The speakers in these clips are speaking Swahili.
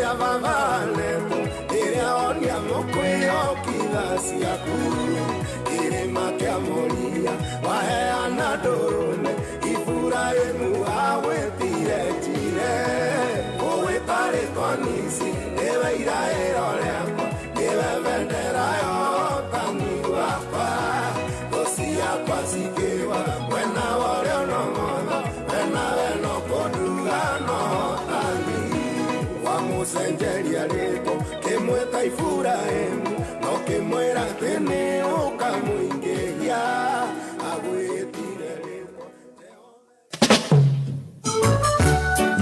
ya vavaleto iria onia mokweo kidasi yakuru irima kia moria waheana ndũrũme Iburaimu awetire tire ũwĩtarĩ twanisi nĩwe iraĩro rĩakwa nĩwe bendera yotani wakwa thũ ciakwa cikĩwa wena worĩa ũnomotha wena weno kũnduga nohotani wamũcenjeria rĩtũ kĩmwĩta Iburaimu no kĩmwĩra atĩ nĩ ũkamũingĩria agwĩtire rĩtũ.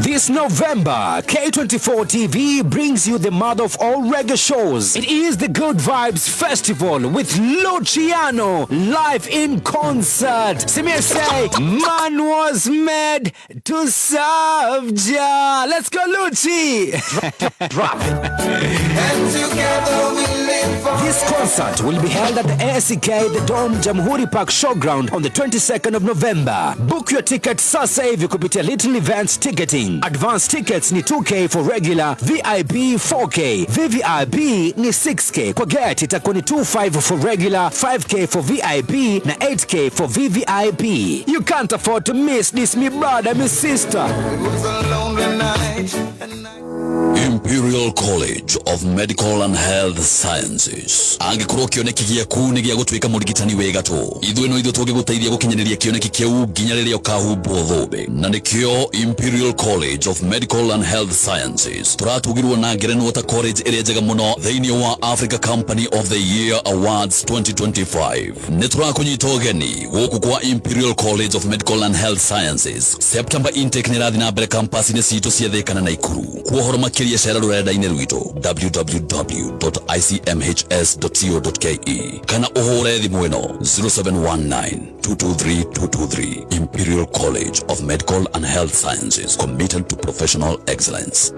This November, K24 TV brings you the mother of all reggae shows. It is the Good Vibes Festival with Luciano live in concert. Samir say, man was made to serve Jah. Let's go, Luci! Drop it. And together we live for this concert will be held at the ASK, the Dome Jamhuri Park Showground on the 22nd of November. Book your ticket sasa hivi kupitia Little Events Ticketing. Advance tickets ni 2K for regular, VIP 4K, VVIP ni 6K. Kwa get itakuwa ni 25 for regular, 5K for VIP na 8K for VVIP. You can't afford to miss this, me brother, me sister. It was a lonely night. Imperial College of Medical and Health Sciences. Angĩkorwo kĩoneki gĩaku nĩ gĩa gũtuĩka mũrigitani wega tu, ithuĩ no ithuĩ tũngĩgũteithia gũkinyanĩria kĩoneki kĩu nginya rĩrĩa ũkahumbwo thũmbĩ. Na nĩkĩo Imperial College of Medical and Health Sciences tũratugirwo na ngerenwa ta college ĩrĩa njega mũno thĩinĩ wa Africa Company of the Year Awards 2025. Nĩ tũrakũnyita ũgeni gũkũ kwa Imperial College of Medical and Health Sciences. September intake nĩ ĩrathiĩ na mbere campus-inĩ citũ cia Thĩka na Naikuru. Kuohoro makĩria cera rũrenda-inĩ rwitũ www.icmhs.co.ke kana ũhũre thimũ ĩno 0719223223. Imperial College of Medical and Health Sciences, committed to professional excellence.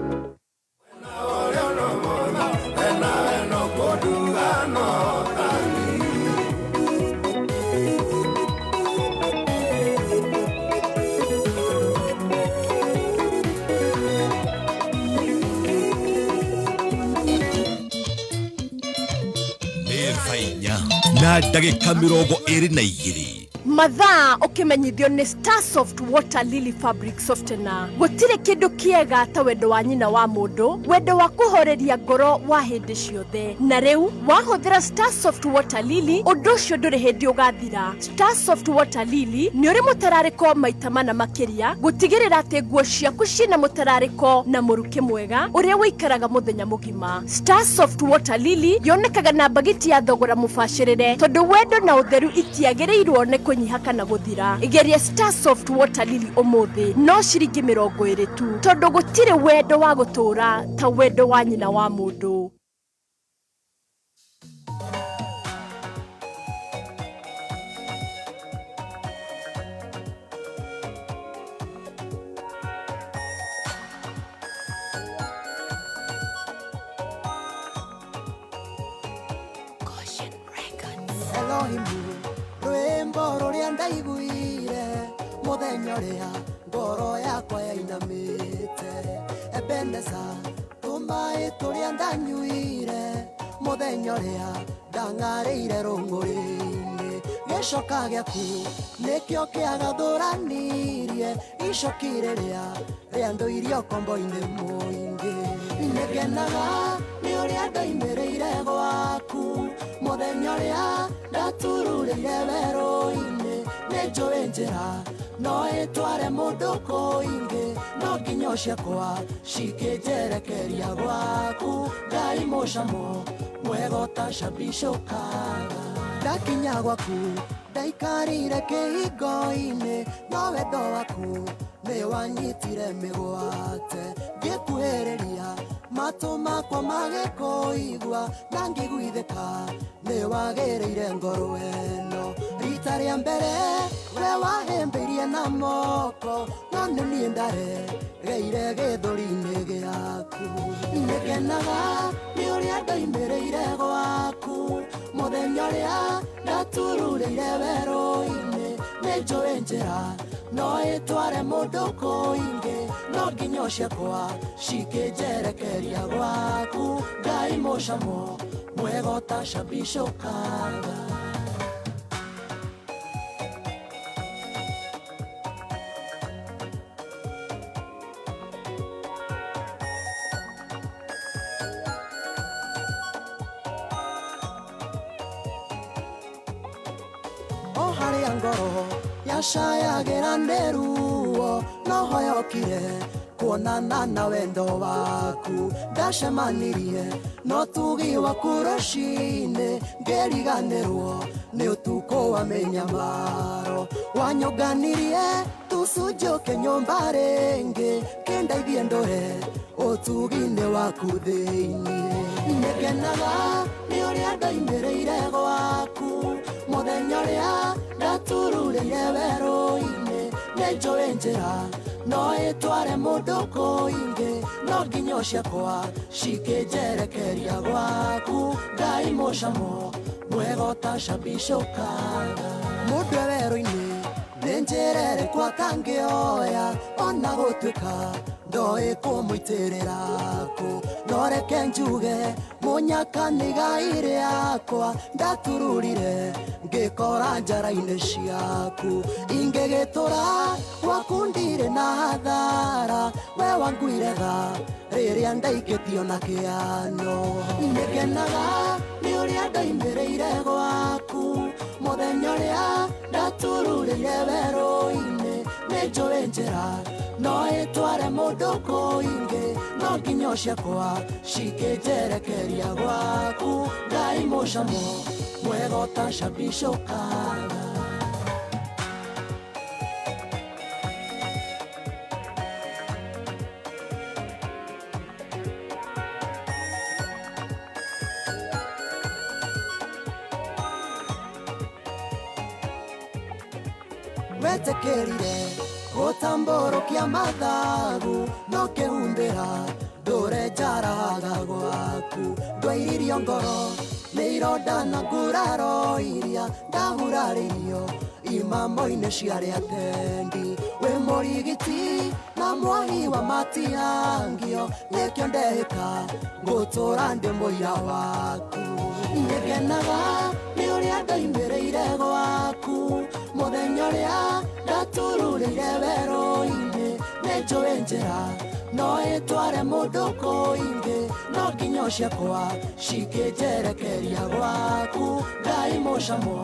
Na ndagĩka 22 Masaa ukimenyithio ni Starsoft Water Lily Fabric Softener. Gutire kindu kiega ta wendo wa nyina wa mundu, wendo wa kuhoreria ngoro wa hindi ciothe. Na riu wahuthira Starsoft Water Lily, undu ucio nduri hindi ugathira. Starsoft Water Lily ni uri mutarariko maita mana makiria, gutigirira ati nguo ciaku cina mutarariko na muruki mwega uria wikaraga muthenya mugima. Starsoft Water Lily yonekaga na bagiti ya thogora mubashirire, tondu wendo na utheru itiagirirwo ne kunyihaka na guthira. Igeria Starsoft Water Lily umuthi no ciringi 20 tu, tondu gutire wendo wa gutura ta wendo wa nyina wa mundu. Rwimbo ruria ndaiguire muthenya uria ngoro yakwa yainamite Ebeneza tumai turia ndanyuire muthenya uria ndangarĩire rũng'ũrĩ-inĩ gĩcoka gĩaku nĩkĩo kĩagathũranirie icoki rĩrĩa ndũire ũkombo-inĩ mũingĩ nĩngenaga nĩ ũrĩa ndoimĩrĩire gwaku muthenya uria ndatururĩire werũ-inĩ nĩnjũĩ njĩra no ĩtware mũndũ kũingĩ no nginya ciakwa cikĩnjerekeria gwaku Ngai mũcamo mwega ũtacambicũkaga ndakinya gwaku ndaikarire kĩhingo-inĩ no wendo waku nĩ wanyitire mĩgwate ngĩkuhĩrĩria matũ makwa magĩkũigua na ngĩguithĩka nĩ wagĩrĩire ngoro ĩno rita rĩa mbere we wahĩmbĩirie na moko no nĩ niĩ ndaregeire gĩthũri-inĩ gĩaku nĩngenaga nĩ ũrĩa ndoimĩrĩire gwaku muthenya ũrĩa ndatururĩire werũ-inĩ nĩnjũĩ njĩra no ĩtware mũndũ kũingĩ no nginya ciakwa cikĩnjere cikijerekeria gwaku ngai mucamo mwega utacambicũkaga. O haria ngoro yacayagĩra nĩ ruo noho yokire kuonana na wendo waku ndacemanirie no tugi waku rũcinĩ ngĩriganĩrwo nĩ ũtukũ wa mĩnyamaro wanyũnganirie tũcunjũke nyũmba rĩngĩ kĩndeithie ndũhe ũtugi-inĩ waku thĩinĩ nĩngenaga nĩ ũrĩa ndoimĩrĩire gwaku mũthenya ũrĩa ndatururĩire werũ-inĩ nĩnjũĩ njĩra no ĩtware mũndũ kũingĩ no nginya ciakwa cikĩnjerekeria gwaku ngai mũcamo mwega utacambicũkaga. Mũndũ werũ-inĩ nĩ njĩra ĩrĩkũ akangĩoya ona gũtuĩka ndoĩ kũmũitĩrĩra kũ no reke njuge mũnyaka nĩ igai rĩakwa ndatururire ngĩkora njara-inĩ ciaku ingĩgĩtũra gwaku ndirĩ na hathara we wanguire tha rĩrĩa ndaikĩtio na kĩano nĩngenaga nĩ ũrĩa ndoimĩrĩire gwaku mũthenya ũrĩa ndatururire werũ-inĩ nĩnjũĩ njĩra no ĩtware mũndũ kũingĩ no nginya ciakwa cikĩnjerekeria gwaku ngai mũcamo mwega utacambicũkaga. Wetekerire gũtambũrũkia mathagu no kĩhumbĩra ndũre njaraga gwaku ndwairirio ngoro nĩ ironda na nguraro iria ndagurarĩirio imamo-inĩ ciarĩ atendi wĩ mũrigiti na mwahi wa matihangio nĩkĩo ndehĩka ngũtũra ndĩ mũira waku nĩngenaga nĩ ũrĩa ndoimĩrĩire gwaku mũthenya ũrĩa ndatururĩire werũ-inĩ nĩnjũĩ njĩra no ĩtware mũndũ kũingĩ no nginya ciakwa cikĩnjerekeria gwaku ngai mũcamo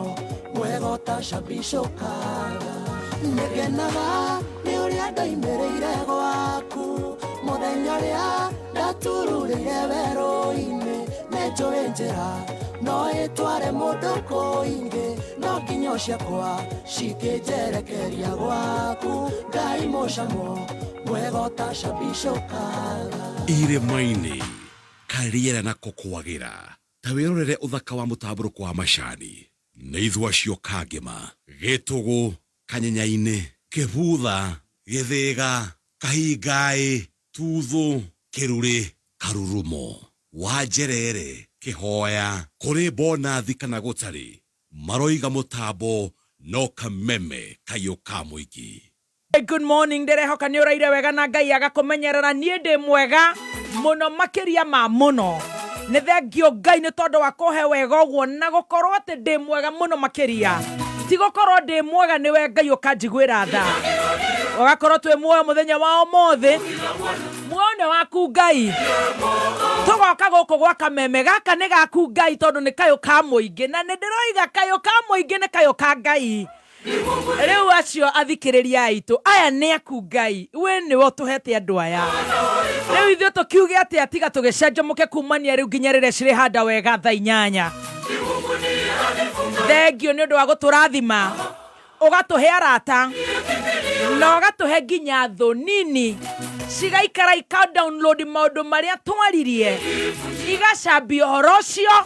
mwega utacambicũkaga. Nĩngenaga nĩ ũrĩa ndoimĩrĩire gwaku mũthenya ũrĩa ndatururĩire werũ-inĩ nĩnjũĩ njĩra no ĩtware mũndũ kũingĩ no nginya ciakwa cikĩnjerekeria gwaku ngai mũcamo mwega utacambicũkaga. irĩma-inĩ karĩera nako kwagĩra ta wĩrorere ũthaka wa mũtambũrũko wa macani nĩ ithua cio kangĩma gĩtũgũ kanyenya-inĩ kĩbutha gĩthĩga kahingaĩ tuthũ kĩrurĩ karurumo wanjerere kĩhoya kũrĩ bonathi kana gũtarĩ maroiga mũtambo no kameme kayũ ka mũingĩ. Good morning, nderehoka nĩ ũraire wega na Ngai agakũmenyerera niĩ ndĩ mwega mũno makĩria ma mũno nĩ thengio Ngai nĩ tondũ wa kũhe wega ũguo na gũkorwo atĩ ndĩ mwega mũno makĩria ti gũkorwo ndĩ mwega nĩwe Ngai ũkanjiguĩra tha ũgakorwo twĩ muoyo mũthenya wa ũmũthĩ muoyo nĩ waku Ngai tũgoka gũkũ gwa kameme gaka nĩ gaku Ngai tondũ nĩ kayũ ka mũingĩ na nĩ ndĩroiga kayũ ka mũingĩ nĩ kayũ ka Ngai. Rĩu acio athikĩrĩria aitũ aya nĩ aku Ngai we nĩwe ũtũhete andũ aya rĩu ithuĩ tũkiuge atĩ atiga tũgĩcenjamũke kumania rĩu nginya rĩrĩa cirĩ handa wega thaa 8 thengio nĩ ũndũ wa gũtũrathima ũgatũhe arata na ũgatũhe nginya thũ nini cigaikara ika-download maũndũ marĩa twaririe igacambia ũhoro ũcio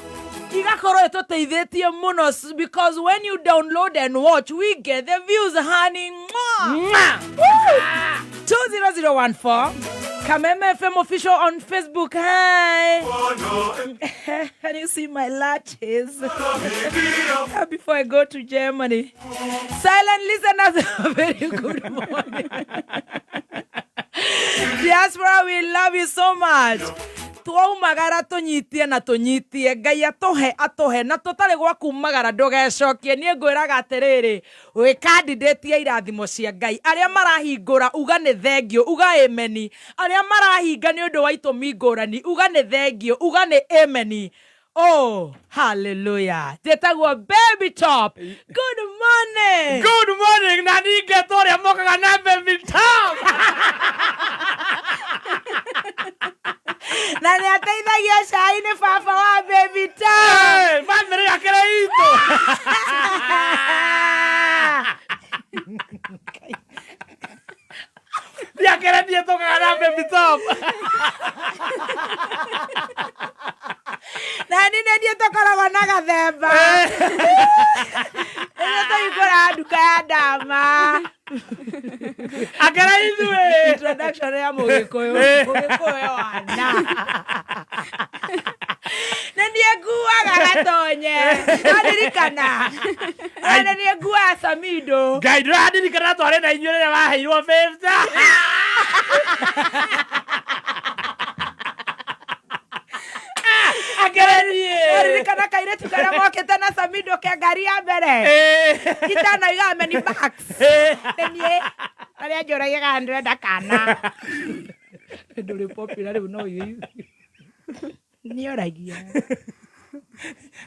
igakorwo ĩtũteithĩtie mũno because when you download and watch we get the views honey 20014 Kameme FM official on Facebook. Hi. Can you see my latches? Before I go to Germany. Silent listeners, very good morning. Diaspora, we love you so much. Twaumagara tunyitie na tunyitie Ngai atohe na tutari gwa kumagara ndugecokie nie ngwiraga atiriri wi candidate ya irathimo cia Ngai aria marahingura uga ni thengio uga ameni aria marahinga ni undu wa itumi ngurani uga ni thengio uga ni ameni. Oh, hallelujah. Tetagwa baby top. Good morning. Good morning. Nani getoria mokaga na baby top. Nani ateithagia cai ni baba wa baby top. Family akira ito. Dia kira dia tokaga na baby top. Nani ndio tokoragwo na gathemba. Ino toigura nduka ya ndama. Akira ithwe. Introduction ya Mugikuyu wana. Nani nguaga gatonye. Adirikana. Nani ngua Samido. Ngai ndiradirikana tware na inyuĩ rĩrĩa waheirwo 50. Adirikana kairetu karia mokite na Samido ke ngari ya mbere. Itana igame ni Max. Nenie aria njũragia 100 kana. Ndũrĩ popular rĩu no iyu. Nĩoragia.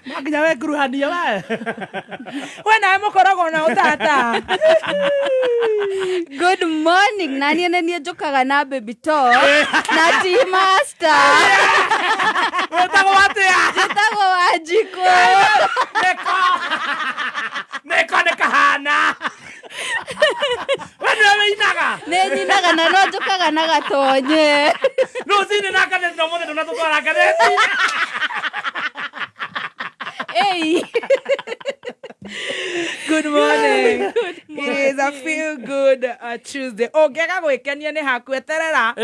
Makinya we kuruhania we. We nawe mũkoragwo na ũtata. Good morning. Nani nani njokaga na baby top na tea master. Wetagwo atia? Wetagwo Wanjiko. Neko nekahana. Wena inaga. Nĩnyinaga na no njokaga na gatonye. No sine nakane no mone tunatwara kadeti. Hey. Good morning. It is a feel good Tuesday. Ogega gwikenia ni hakweterera.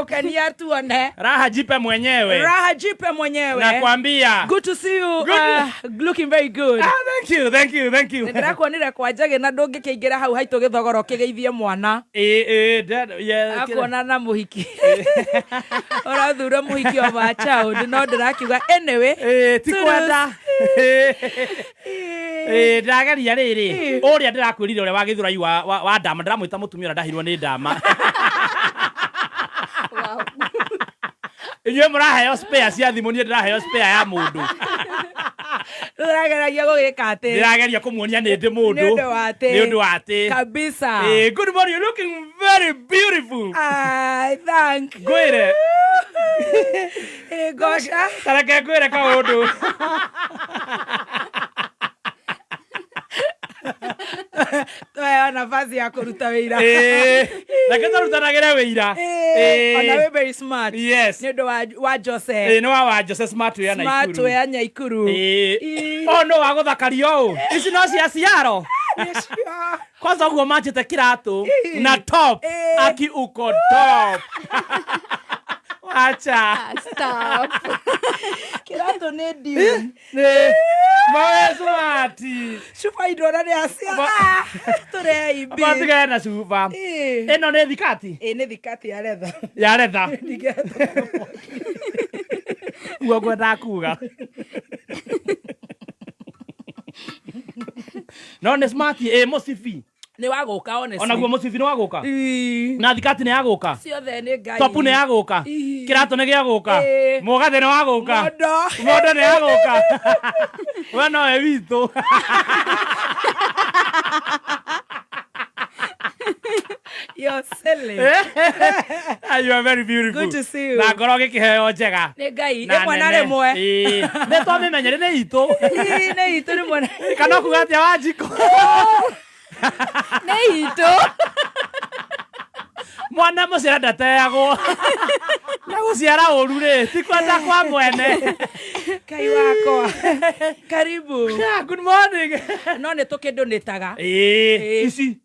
Kenia tuone. Raha jipe mwenyewe. Raha jipe mwenyewe. Nakwambia. Good to see you. Looking very good. Thank you. Ndirakuonire kwa njage na ndungikeingira hau haitu githogoro kigeithie mwana. Akuona na muhiki. Orathura muhiki wa Masaa no ndirakiuga anyway. Tikwenda. Ndageria riri. Uria ndirakwirire uria wa githurai wa ndama ndiramwita mutumia ura ndahirwo ni ndama. Inyuĩ mũraheo spare cia thimũ niĩ ndĩraheo spare ya mũndũ. Ndĩrageria gũgĩka atĩ. Ndĩrageria kũmuonia nĩ ndĩ mũndũ. Nĩ ũndũ wa atĩ. Kabisa. Good morning, you're looking very beautiful. Thank. Ngwĩre. Gosha. Tareke ngwĩre kaũndũ. Tuhewa nafasi ya kuruta wĩira. Reke tũrutanagĩre wĩira. Ona we very smart. Yes. Nĩ ũndũ wa Jose. Nĩ wa Jose smart ya Naikuru. Smart ya Naikuru. No wa gũthakaria ũũ. Ici no cia ciaro. Kwanza ũguo manjĩte kĩratũ na top. Aki uko top. Acha. Stop. Kirato nĩ ndiu. Mawe smart. Chupa idora nĩ acia. Tũreibi. Batige na chupa. Ĩno nĩ thikati. Nĩ thikati ya letha. Ya letha. Ugo ngwenda kuga. No nĩ smart mũcibi. Nĩ wagũka honestly. Onaguo mũcibi nĩ wagũka. Na thikati nĩ yagũka. Ciothe nĩ Ngai. Topu nĩ yagũka. Kĩratũ nĩ gĩagũka. Mũgathĩ nĩ wagũka. Mondo nĩ yagũka. We nowe witũ. You're silly. You are very beautiful. Good to see you. Na ngoro gĩkĩheo njega. Nĩ Ngai. Rĩmwe na rĩmwe. Nĩ twamĩmenyere nĩ itũ. Nĩ itũ rĩmwe. Kana kuga atĩa Wanjiko. Nĩ itũ. Mwana mũciara ndateagwo. Na gũciara ũru rĩ, ti kwenda kwa mwene. Ngai wakwa. Karibu. Good morning. No nĩ tũkĩndonĩtaga. Ici.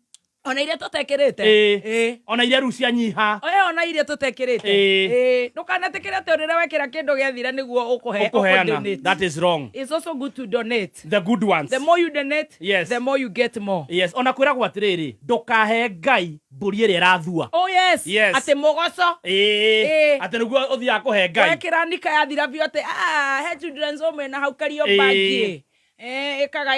Ona iria tũtekĩrĩte. Ona iria rĩu cianyiha. ona iria tutekirite ndukanatekirite urire wekira kindu giathira niguo ukuheana. That is wrong. It's also good to donate. The good ones. The more you donate, yes, the more you get more. Yes, ona kwira gwatiriri ndukahe Ngai mburi iri rathua. Oh yes. Yes. Ate mogoso. Ate niguo uthia kuhe Ngai. Wekira nika yathira bio ate he children's home na hau kario bagi. Ekaga.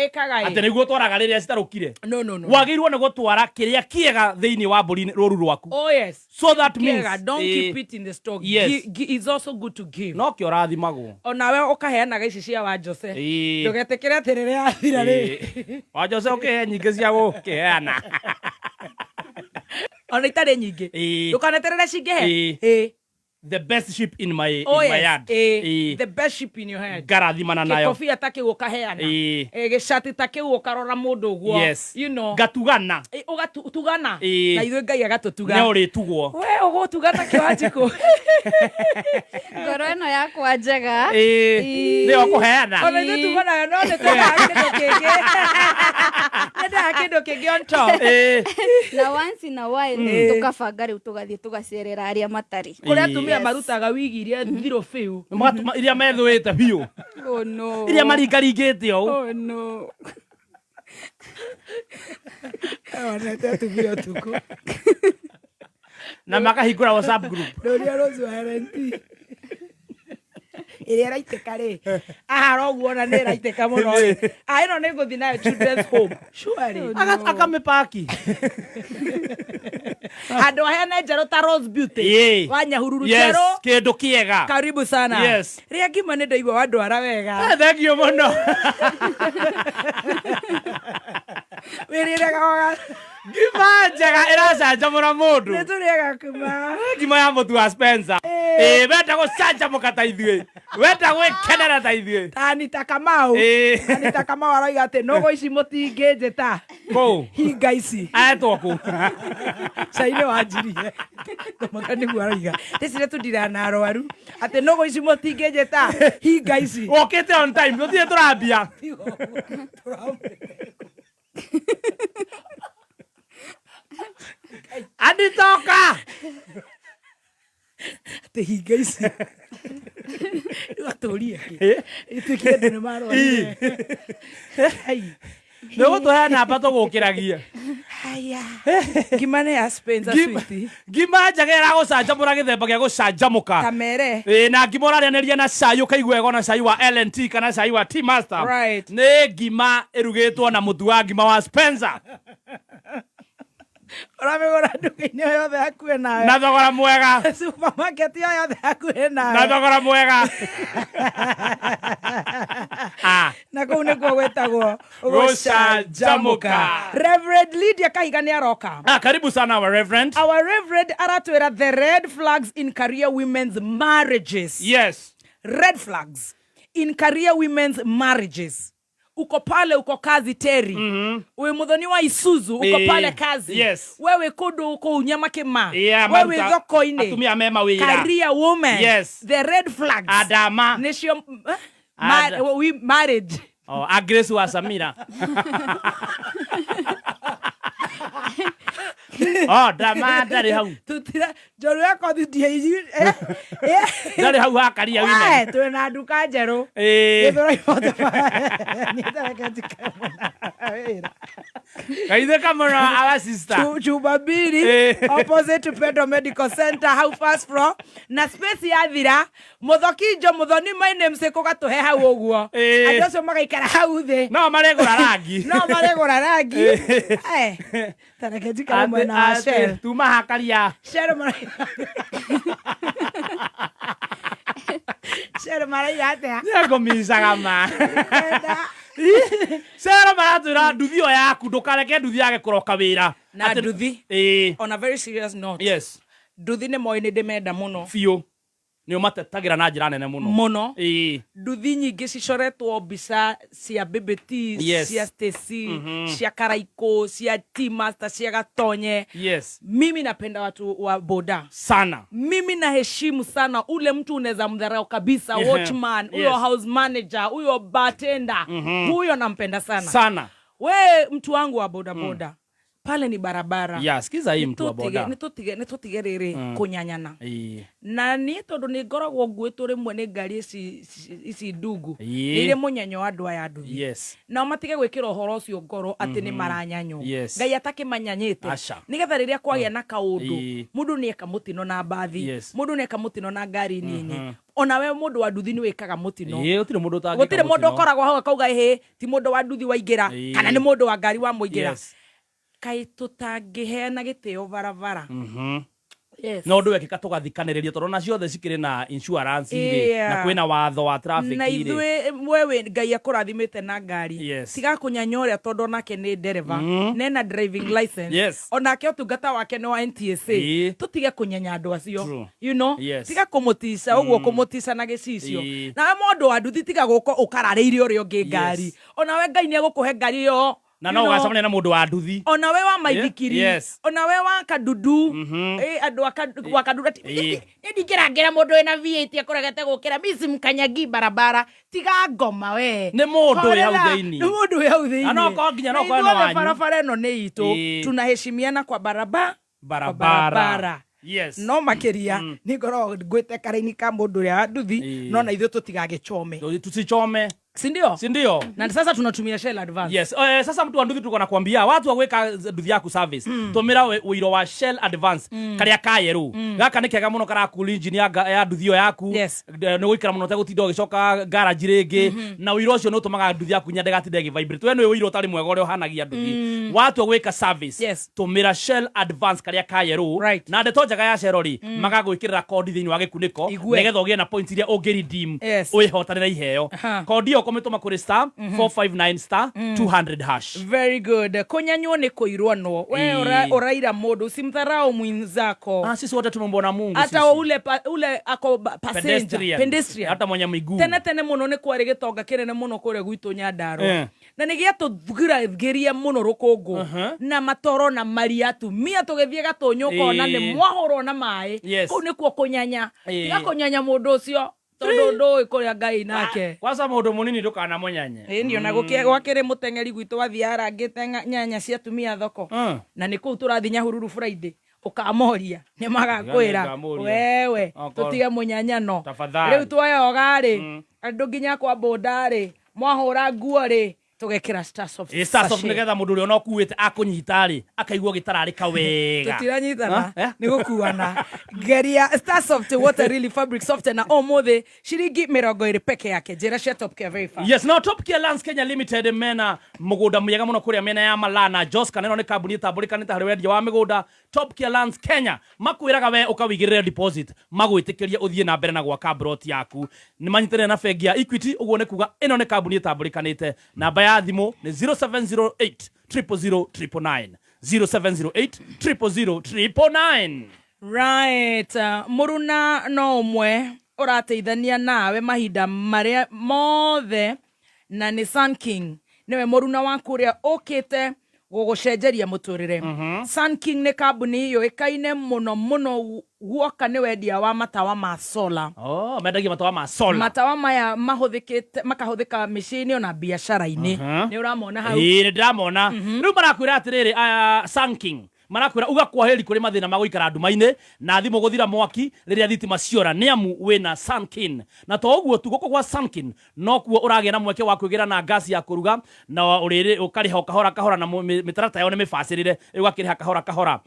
Ate niguo twaraga riria citarukire. No. Wagirwo ni gutwara kiria kiega thiini wa mburi roru rwaku. Oh yes. So that means don't keep it in the stock. Yes. It's also good to give. No kio rathimagwo. Ona we ukaheanaga ici cia wa Jose. Ndugetekere atirire athira ri. Wa Jose ukihe nyingi cia gukiheana. Ona itare nyingi. Ndukaneterere cingihe. The best sheep in my yard. The best sheep in your head. Garathimana nayo. Kofia take gukaheana. Gicati take gukarora mundu guo. Yes. You know. Gatugana. Ugatugana. Na ithuĩ Ngai agatutuga. Ne uri tugwo. We ugutugana kiwajiko. Ngoro ĩno yakwa njega. Nĩ okuheana. Ona ithuĩ tugana no nĩ tũrĩa kĩngĩ. Nĩ kĩndũ kĩngĩ on top. Na once in a while tukabanga rĩu tugathiĩ tugacerera arĩa matari. Kũrĩa marutaga wigi iria thiro fiu. Iria methwĩte biũ. Oh no. Iria maringaringĩte ũũ. Oh no. Ona tũtubio tuku. Na makahingũra WhatsApp group. Ndoria Rose wa Renti. Iria raiteka ri. Roguo na nĩ raiteka mũno. Ĩno nĩ ngũthi nayo children's home. Surely. Akamĩpaki. Handũ hene njerũ ta Rose Beauty. Wa Nyahururu njerũ. Yes, kĩndũ kĩega. Karibu sana. Yes. Rĩa ngima nĩ ndaigua wandwara wega. Thank you mũno. Wĩrĩrega waga. Ngima njega ĩracanjamũra mũndũ. Nĩ tũrĩaga kuma. Ngima ya mũtu wa Spencer. Wenda gũcanjamũka ta ithuĩ. Wenda gwĩkenera ta ithuĩ. Anita Kamau. Anita Kamau aroiga atĩ nogo ici mũtingĩnjĩta. Kũu. Hinga ici. Aetwo kũ. Cainĩ wanjirie. Tũmaka nĩguo aroiga. Tĩcire tũndira na arwaru. Atĩ nogo ici mũtingĩnjĩta. Hinga ici. Okĩte on time. Tũthiĩ tũrambia. Anditoka. Te hinga ici. Gatũria. Ituĩkire andũ nĩ marwara. Nĩ gũtũheana mba tũgũkĩragia. Haya. Ngima nĩ ya Spencer sweetie. Ngima njega ĩragũcanjamũra gĩthemba gĩa gũcanjamũka. Kamere. Na ngima ũrarĩanĩria na cai ũkaigua wega na cai wa LNT kana cai wa Tea Master. Right. Nĩ ngima ĩrugĩtwo na mũtu wa ngima wa Spencer. Ũramĩgũra nduka-inĩ o yothe hakuhĩ nawe. Na thogora mwega. Supermarket o yothe hakuhĩ nawe. Na thogora mwega. Na kũu nĩkuo gwĩtagwo gũcanjamũka. Reverend Lydia Kahiga nĩ aroka. Karibu sana our Reverend. Our Reverend aratwĩra the red flags in career women's marriages. Yes. Red flags in career women's marriages. Uko pale uko kazi Terry. Wewe muthoni wa Isuzu uko pale kazi. Yes. Wewe kudu uko unyama kima. Wewe thoko-inĩ. Atumia mema wĩra. Career woman. Yes. The red flags. Adama. Nĩcio we married. Oh, Grace wa Samira. Oh, dama ndari hau. Tutira njoru yako thutie ici. Ndari hau hakaria wime. Twĩna nduka njerũ. Kaithe kamera our sister. Chumba mbili opposite Pedro Medical Center how fast from na space ya thira muthokinjo muthoni my name se kugatuhe hau ũguo. Andũ acio magaikara hau thĩ. No maregũra rangi. No maregũra rangi. Tareke njikara mwena wa Shell. Tuma hakaria. Shell maraiga atĩa. Nĩngũmicaga ma. Sero maratwĩra nduthi ĩyo yaku ndũkareke nduthi yage kũroka wĩra. Na nduthi. On a very serious note. Yes. Nduthi nĩ moĩ nĩ ndĩmenda mũno. Biũ. Nĩ ũmatetagĩra na njĩra nene mũno. Mũno. Nduthi nyingĩ cicoretwo mbica cia BBT, cia Stacy, cia Karaiko, cia Tea Master, cia Gatonye. Yes. Mimi napenda watu wa boda. Sana. Mimi naheshimu sana ule mtu unaweza mdharau kabisa. Watchman, huyo house manager, huyo bartender. Huyo nampenda sana. Sana. We mtu wangu wa boda boda. pale ni barabara. Ya, sikiza hii mtu wa boda. Nitutige riri kunyanyana. Na ni tondu ni ngoragwo nguitwo rimwe ni ngari ici ndungu. Ire munyanyo wa andu aya nduthi. Yes. Na matige gwikira uhoro ucio ngoro ati ni maranyanyo. Ngai atakimanyanyite. Nigetha riria kwagia na kaundu, mundu ni eka mutino na bathi, mundu ni eka mutino na ngari nini. Ona we mundu wa nduthi ni wikaga mutino. Gutire mundu utangika. Gutire mundu ukoragwo hau akauga ti mundu wa nduthi waingira kana ni mundu wa ngari wa muingira. Kai tutangiheana gitio barabara. Yes. No ndu wekika tugathikanireria tondu na ciothe cikire na insurance na kwina watho wa traffic na ithwe wewe Ngai akurathimite na ngari tiga kunyanya uria tondu nake ni dereva nena driving license onake utungata wake no wa NTSA tutige kunyanya andu acio you know tiga kumutisa uguo kumutisa na gicicio na we mundu wa nduthi tiga guko ukarariire uria ungi ngari ona we Ngai ni agukuhe ngari yo na no gacamane na mundu wa nduthi ona we wa maithikiri ona we wa kadudu andu wa kadudu ndingirangira mundu ena V8 akuregete gukira misi mkanyagi barabara tiga ngoma we ni mundu we hau thiini ni mundu we hau thiini ana ko nginya no kwa na wanyu barabara eno ni itu tunaheshimiana kwa barabara. Yes. No makiria ni ngoro ngwite karaini ka mundu ya nduthi no na ithu tutigagichome tusichome sindio na sasa tunatumia Shell Advance. Yes. Sasa mtu wa nduthi tuko nakwambia watu waweka nduthi yaku service tumira wiro wa Shell Advance karia kayeru gaka ni kega muno kara cool engine ya nduthi yo yaku ni gwikira muno tegutinda ugicoka garage ringi na wiro ucio no tumaga nduthi yaku nyande gatinde vibrate we no wiro tari mwega uri hanagia nduthi watu waweka service tumira Shell Advance karia kayeru na ndeto njega ya Shell magagwikirira code thiini wa gikuniko nigetha ugie na points iria ungi redeem uihotanira iheo code kometoma kuri star 459 star 200 hash. Very good. Kunyanyua ni kuirwa no. We uraira modu simdharau mwenzako. Sisi wote tumembona Mungu sisi. Hata ule ako pedestrian. Hata mwenye miguu. Tene muno ni kwari gitonga kirene muno kure gwitu Nyandarua. Na nigia tugiria muno rukungu na matoro na mariatu mia tugithie gatonyuko na ni mwahoro na mai. Ku ni kuo kunyanya. Tiga kunyanya mundu ucio. Tondu ndoi kuria Ngai nake kwasa mundu munini ndukana munyanye ndio na gwakire mutengeri gwitu wathiara ngitenga nyanya cia tumia thoko na ni kuu turathinya hururu Friday ukamoria ni magakwira wewe tutige munyanyano riu twayoga ri andu nginya kwa bondari mwahura nguo ri tugekira stars of nigetha mundu uri ona okuite akunyita ri akaigua gitararika wega tutiranyitana ni gukuana geria stars of water really fabric softener na omothe shiringi 20 peke yake jera cia Top Care very fast. Yes, now Top Care Lands Kenya Limited mena mugunda mwega muno kuria mena ya Masaa na Jos kaneno ni kambuni taburikanite hari wendia wa migunda Top Care Lands Kenya makwiraga we ukawigirira deposit magwitikiria uthie na mbere na gwaka brot yaku ni manyitene na bengi ya Equity uguo ne kuga ino ne kambuni taburikanite namba ya thimu ni 0708 000 0708 000 Right. Muruna no mwe urateithania nawe mahinda maria mothe na ni Sun King niwe muruna waku ria ukite gugucenjeria muturire. Sun King ne kambuni yo ikaine muno guoka ni wendia wa matawa ma solar. Mendagia matawa ma solar. Matawa maya mahuthikite makahuthika micini ona biashara-ini. Ni uramona hau. Ni ndamona. Riu marakwira atiriri Sun King marakwira ugakwaheri kuri mathina maguikara nduma-ini na thimu guthira mwaki riria thitima ciora ni amu wina Sun King na to uguo tu guko gwa Sun King no kuo uragia na mweke wa kwigira na gasi ya kuruga na uriri ukariha kahora na mitarata yo ni mifacirire ugakiriha kahora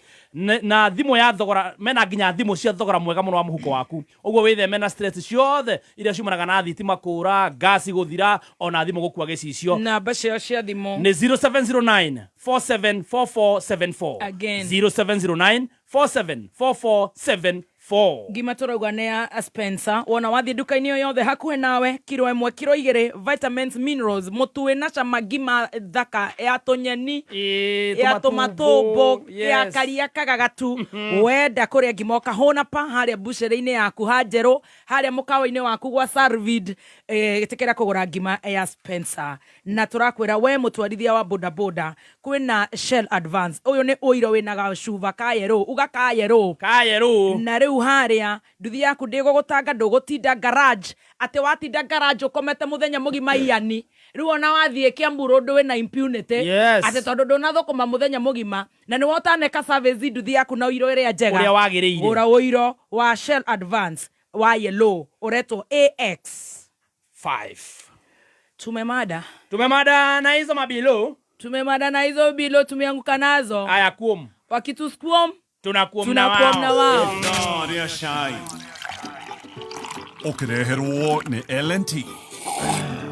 na thimu ya thogora mena nginya thimu cia thogora mwega muno wa muhuko waku uguo withe mena stress ciothe iria ciumanaga na thitima kura gasi guthira ona thimu gukua gicicio namba cia thimu ni 0709 474474 again 0709 474474 Gima turauga ne ya Spencer wona wathi duka-ini yo yothe hakuhe nawe kiro 1 kiro 2 vitamins minerals mutuwe na cama gima thaka ya tonyeni ya tomatombo ya karia kagagatu wenda kuria ngima kahona pa haria bucere-ini yaku hanjeru haria mukawa-ini waku gwa Sarvid gitikira kugura ngima ya Spencer na turakwira we mutwarithia wa bodaboda kwina Shell Advance uyu ni uiro wina gacuva kayeru ugakayeru na riu haria nduthi yaku ndigugutanga ndugutinda garage ate watinda garage ukomete muthenya mugima iani riu ona wathie Kiambu Road wena impunity ate tondu ndunathukuma muthenya mugima na ni wotaneka service nduthi yaku na uiro iria njega uria wagiriire gura uiro wa Shell Advance wa yellow uretwo AX5 tumemada na hizo mabilo tumeanguka nazo aya kuom wakituskuom tunakuom na wao ria shai okireherwo ni LNT.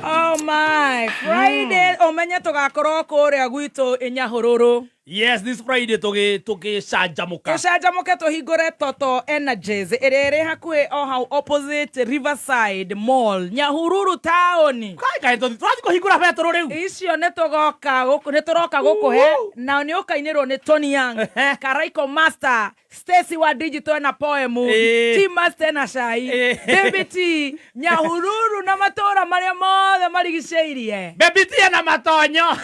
Oh my Friday omenya tugakorwo kuria gwitu Inyahururu. Yes, this Friday toge shajamuka tuhingure Toto Energies ere hakuhe hau opposite Riverside Mall Nyahururu town. Kai twathi kuhingura petro riu icio nituroka gukuhe na ni ukainirwo ni Tony Young Karaiko Master Stacy wa Digital na Poem Team Master na Shai Baby T Nyahururu na matora maria mothe marigiceirie Baby T na matonyo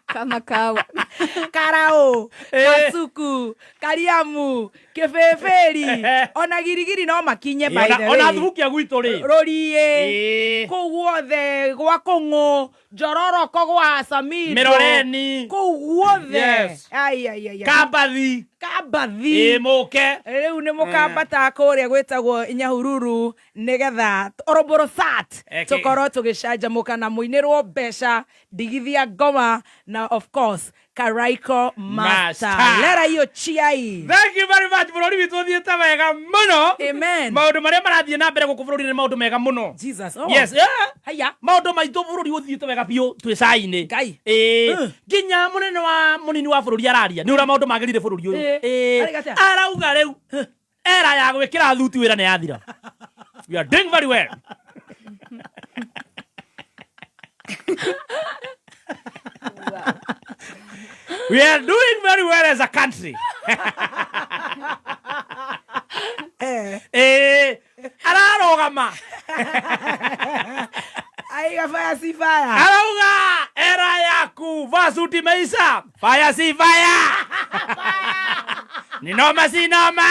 kama kawa Karao Kasuku Kariamu Kefeferi ona girigiri no makinye by the way ona thukia gwitu ri rorie kuguothe gwa Kongo Njororoko gwa Samiro Miroreni kuguothe ai Kabathi muke riu ni mukambata kuria gwetagwo Inyahururu nigetha Oroborosat tukorwo tugicanjamuka na muinirwo mbeca ndigithia ngoma na of course Karaiko Master lera hiyo chiai. Thank you very much burori witu thiete wega muno amen maundu maria marathie na mbere guku burori ni maundu mega muno Jesus yes haya maundu maitu burori uthiete wega biu twi cai-ini Ngai nginya munini wa burori araria ni ura maundu magirire burori uyu arauga riu era ya gwikira thuti wira ni yathira. We are doing very well. wow. We are doing very well as a country. Ararogama aiga fire si fire arauga era yaku vasuti meisa fire si fire ni noma si noma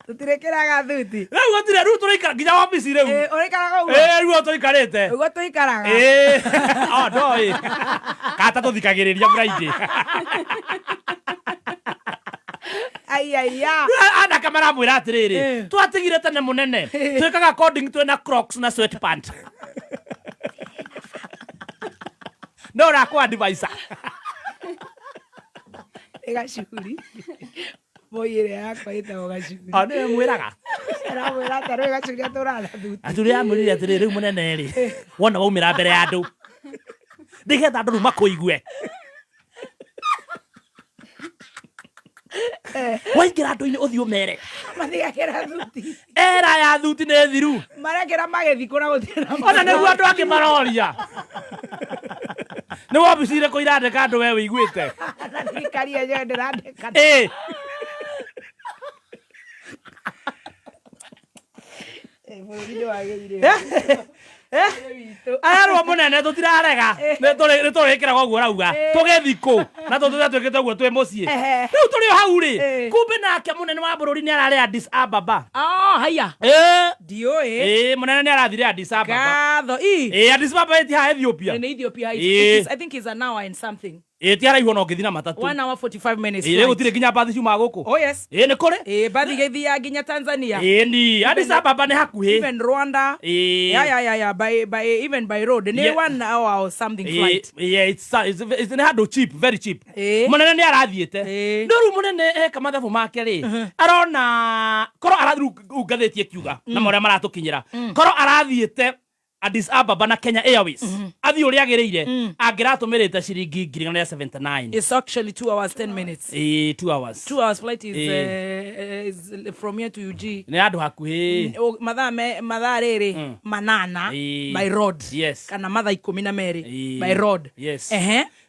tutirekeraga thuti riu gutire riu turaikara nginya wabici riu urikaraga uguo riu tuikarite uguo tuikaraga ndoi kata tuthikagiriria Friday aiya ana kamera mwira atiriri twatigire tene munene twikaga coding twena Crocs na sweatpant no rakwa advisor egashuri boyire yakwa itago gashuri ane mwiraga era mwira taro gashuri aturala thuti aturi amurire atiriri riu munene ri wona waumira mbere ya andu ndigetha andu makuigue waingira andu-ini uthio mere mathigakira thuti era ya thuti ne thiru marekera magethi kuna guthira ona niguo andu angi maroria ni wabicire ko irandika andu we wiguite thirikari yenyewe ndirandika bũrũri wagĩrire ayarwo munene tutirarega ni turikira gwa rauga tugethiko na tutwikite guo twi mucii riu turi hau ri kumbe nake munene wa bururi ni arari Addis Ababa haya dio munene ni arathire Addis Ababa gatho Addis Ababa eti ha Ethiopia in Ethiopia I think is an hour and something tiara iho no ngithina matatu 1 hour 45 minutes riu gutire nginya bathi ciuma guku oh yes ni kuri bathi githia nginya Tanzania ni Addis Ababa ni hakuhi even Rwanda yeah even by road ni 1 hour or something flight it's hard cheap very cheap munene ni arathiete ndoru munene kamathabu make ri arona koro arathiru ngathetie kiuga na maria maratukinyira koro arathiete Addis Ababa na Kenya Airways athi uri agiriire angiratumirite ciringi 79. It's actually 2 hours 10 minutes 2 hours 2 hours flight is from here to UG ni andu hakuhi mathaa riri manana by road yes kana mathaa 12 by road yes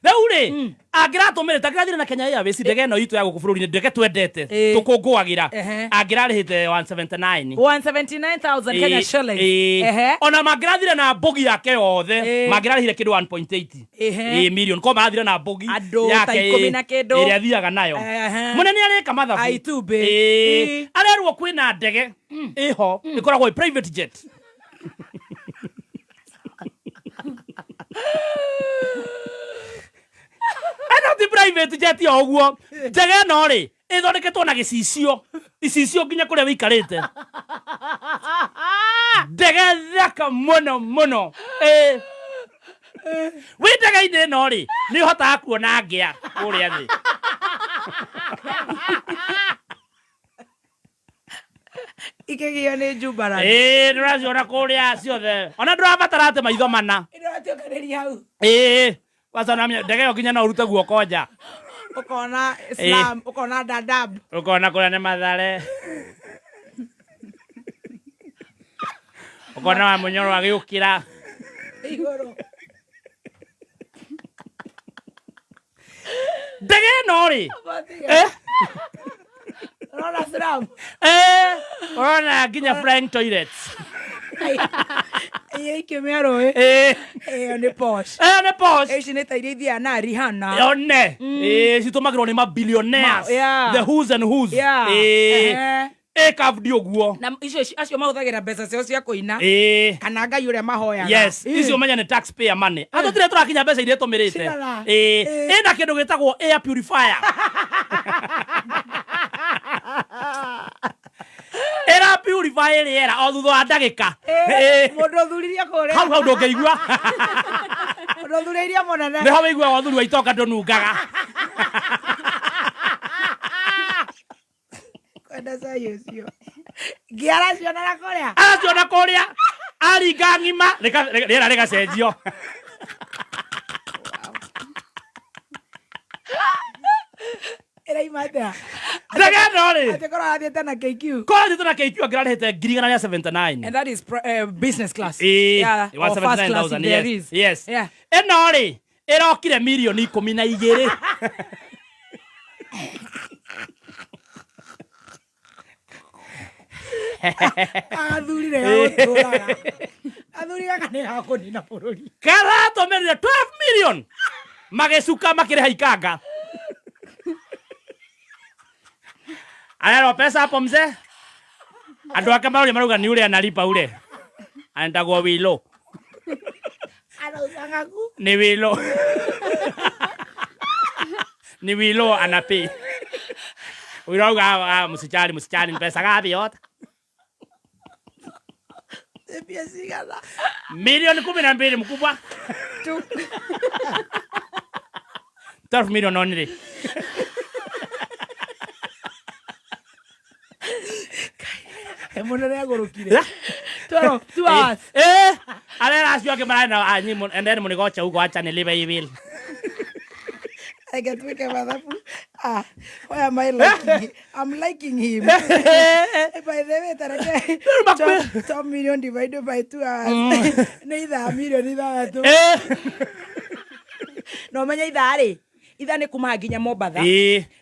Rauri angiratumire tagrathire na Kenya Airways ndege no itu ya gukufururi ndege twendete tukungwagira angirarihite 179,000 Kenya shillings ona mangirathire na bogi yake yothe mangirarihire kindu 1.8 million ko marathire na bogi yake iria thiaga nayo munene areka mathabu aitumbe arerwo kwina ndege iho ikoragwo private jet the private jet yoguo ndege no ri ithondeketwo na gicicio icicio nginya kuria wikarite ndege thaka muno wi ndege-inĩ no ri ni hotaga kuona ngĩa kuria thi ikegio ni Jumbara nduraciona kuria ciothe ona ndurabatara ati maitho mana ndirationgereria hau wasana ndege yo nginya no urute guoko nja ukona Islam ukona Dadaab ukona kuria ni Mathare ukona wa Munyoro agiukira igoro ndege no ri Rona Islam ona nginya flying toilets ikimero ni posh ni posh ici ni tairithia na Rihanna one citumagirwo ni mabillionaires the who's and who's kavdi oguo na icio acio mahuthagira mbeca cio cia kuina kana ngai uria mahoyaga yes icio menya ni taxpayer money atotire turakinya mbeca iria tumirite ina kindu gitagwo air purifier era purifier riera o thutha wa ndagika mundu thuriria kuria hau ndungeigua mundu thuriria munene niho wigua wa thuri wa itoka ndunungaga kwenda sayocio giara ciona na kuria araciona kuria aringa ngima riera rigacenjio era imata ndege no ri atekora athiete na KQ kora thiete na KQ angirarihite 79 and that is business class yeah or first class if there is yes eno ri irokire milioni 12 athurire guturaga athuriga kana yakunina bururi karato merire 12 million magecuka makireha ikanga Alero pesa hapo mzee. Andu ake maruri maruga ni ule analipa ule. Anatagwo wilo. Anausangaku. Ni wilo. Ni wilo anapi. Uiroga msichani pesa ngapi yote? Pia sigala. Milioni 12 mkubwa. 12 million only. Emonere agorokire. 2 hours. Alera acio ake marana anyi endeni munigocha huko acha nilipe email. I get to make mathabu. Why am I liking him? I'm liking him. By the way, 12 million divided by 2 hours. Neither a million, neither 2. No menya idari. Itha ni kuma nginya Mombasa.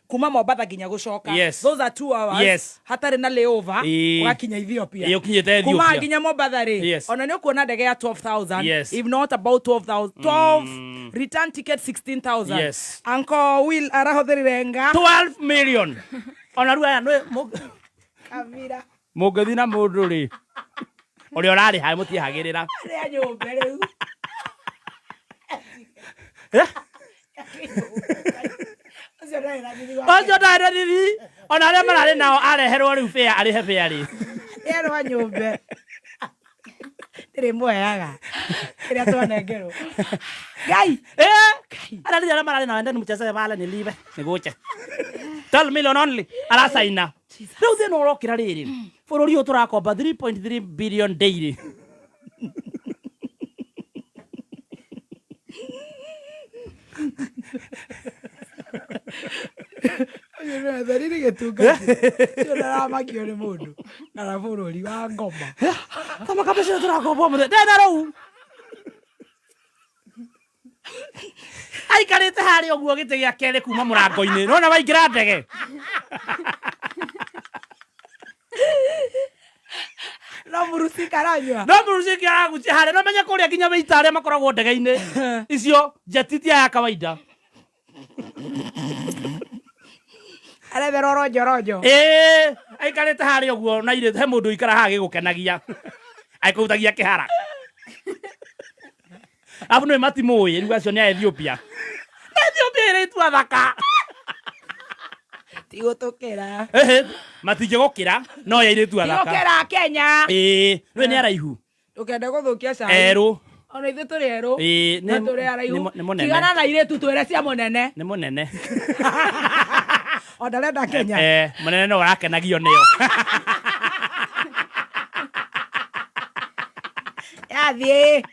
Kuma Mombasa nginya gucoka. Those are 2 hours. Hatari na layover. Ugakinya Ethiopia. Ukinyete Ethiopia. Kuma nginya Mombasa ri. Ona ni ukuona ndege ya 12,000. If not about 12,000. 12. Return ticket 16,000. Yes. Uncle Will arahotherire nga 12 million. Ona ruya no Kamira. Mugethi na mundu ri. Uri orari hai mutihagirira. Ari anyombe riu. Ojo ndaira thithi ona aria marari nao areherwo riu fare arihe fare ri ero anyombe ndiri mweyaga iria twanengerwo gai aria marari nao ndani mcheze wala nilibe niguche 12 million only arasaina riu thina urokira riri bururi uturakomba 3.3 billion daily Ayuna dariri getuka. Sura makio ni mundu. Na bururi wa ngoma. Tama kabisa turakomba mu. Ndena ro. aikarite hari oguo gite gia kere kuma murango-ini nona waingira ndege no murusi karanywa hari no menya kuria kinya beita aria makoragwo ndege-ini icio jetitia ya kawaida arebera rojo aikarite hari oguo na ire he mundu ikara ha gigukenagia aikutagia kihara abu no matimuye riu acio ni Ethiopia ire tu athaka tigutokera matinge gukira no ya ire tu athaka tigukera Kenya no ni araihu ukende guthukia cai eru ona ithu turi eru na turi araihu ni munene tigana na ire tu twere cia munene ni munene onda renda Kenya munene no arakenagio niyo yathie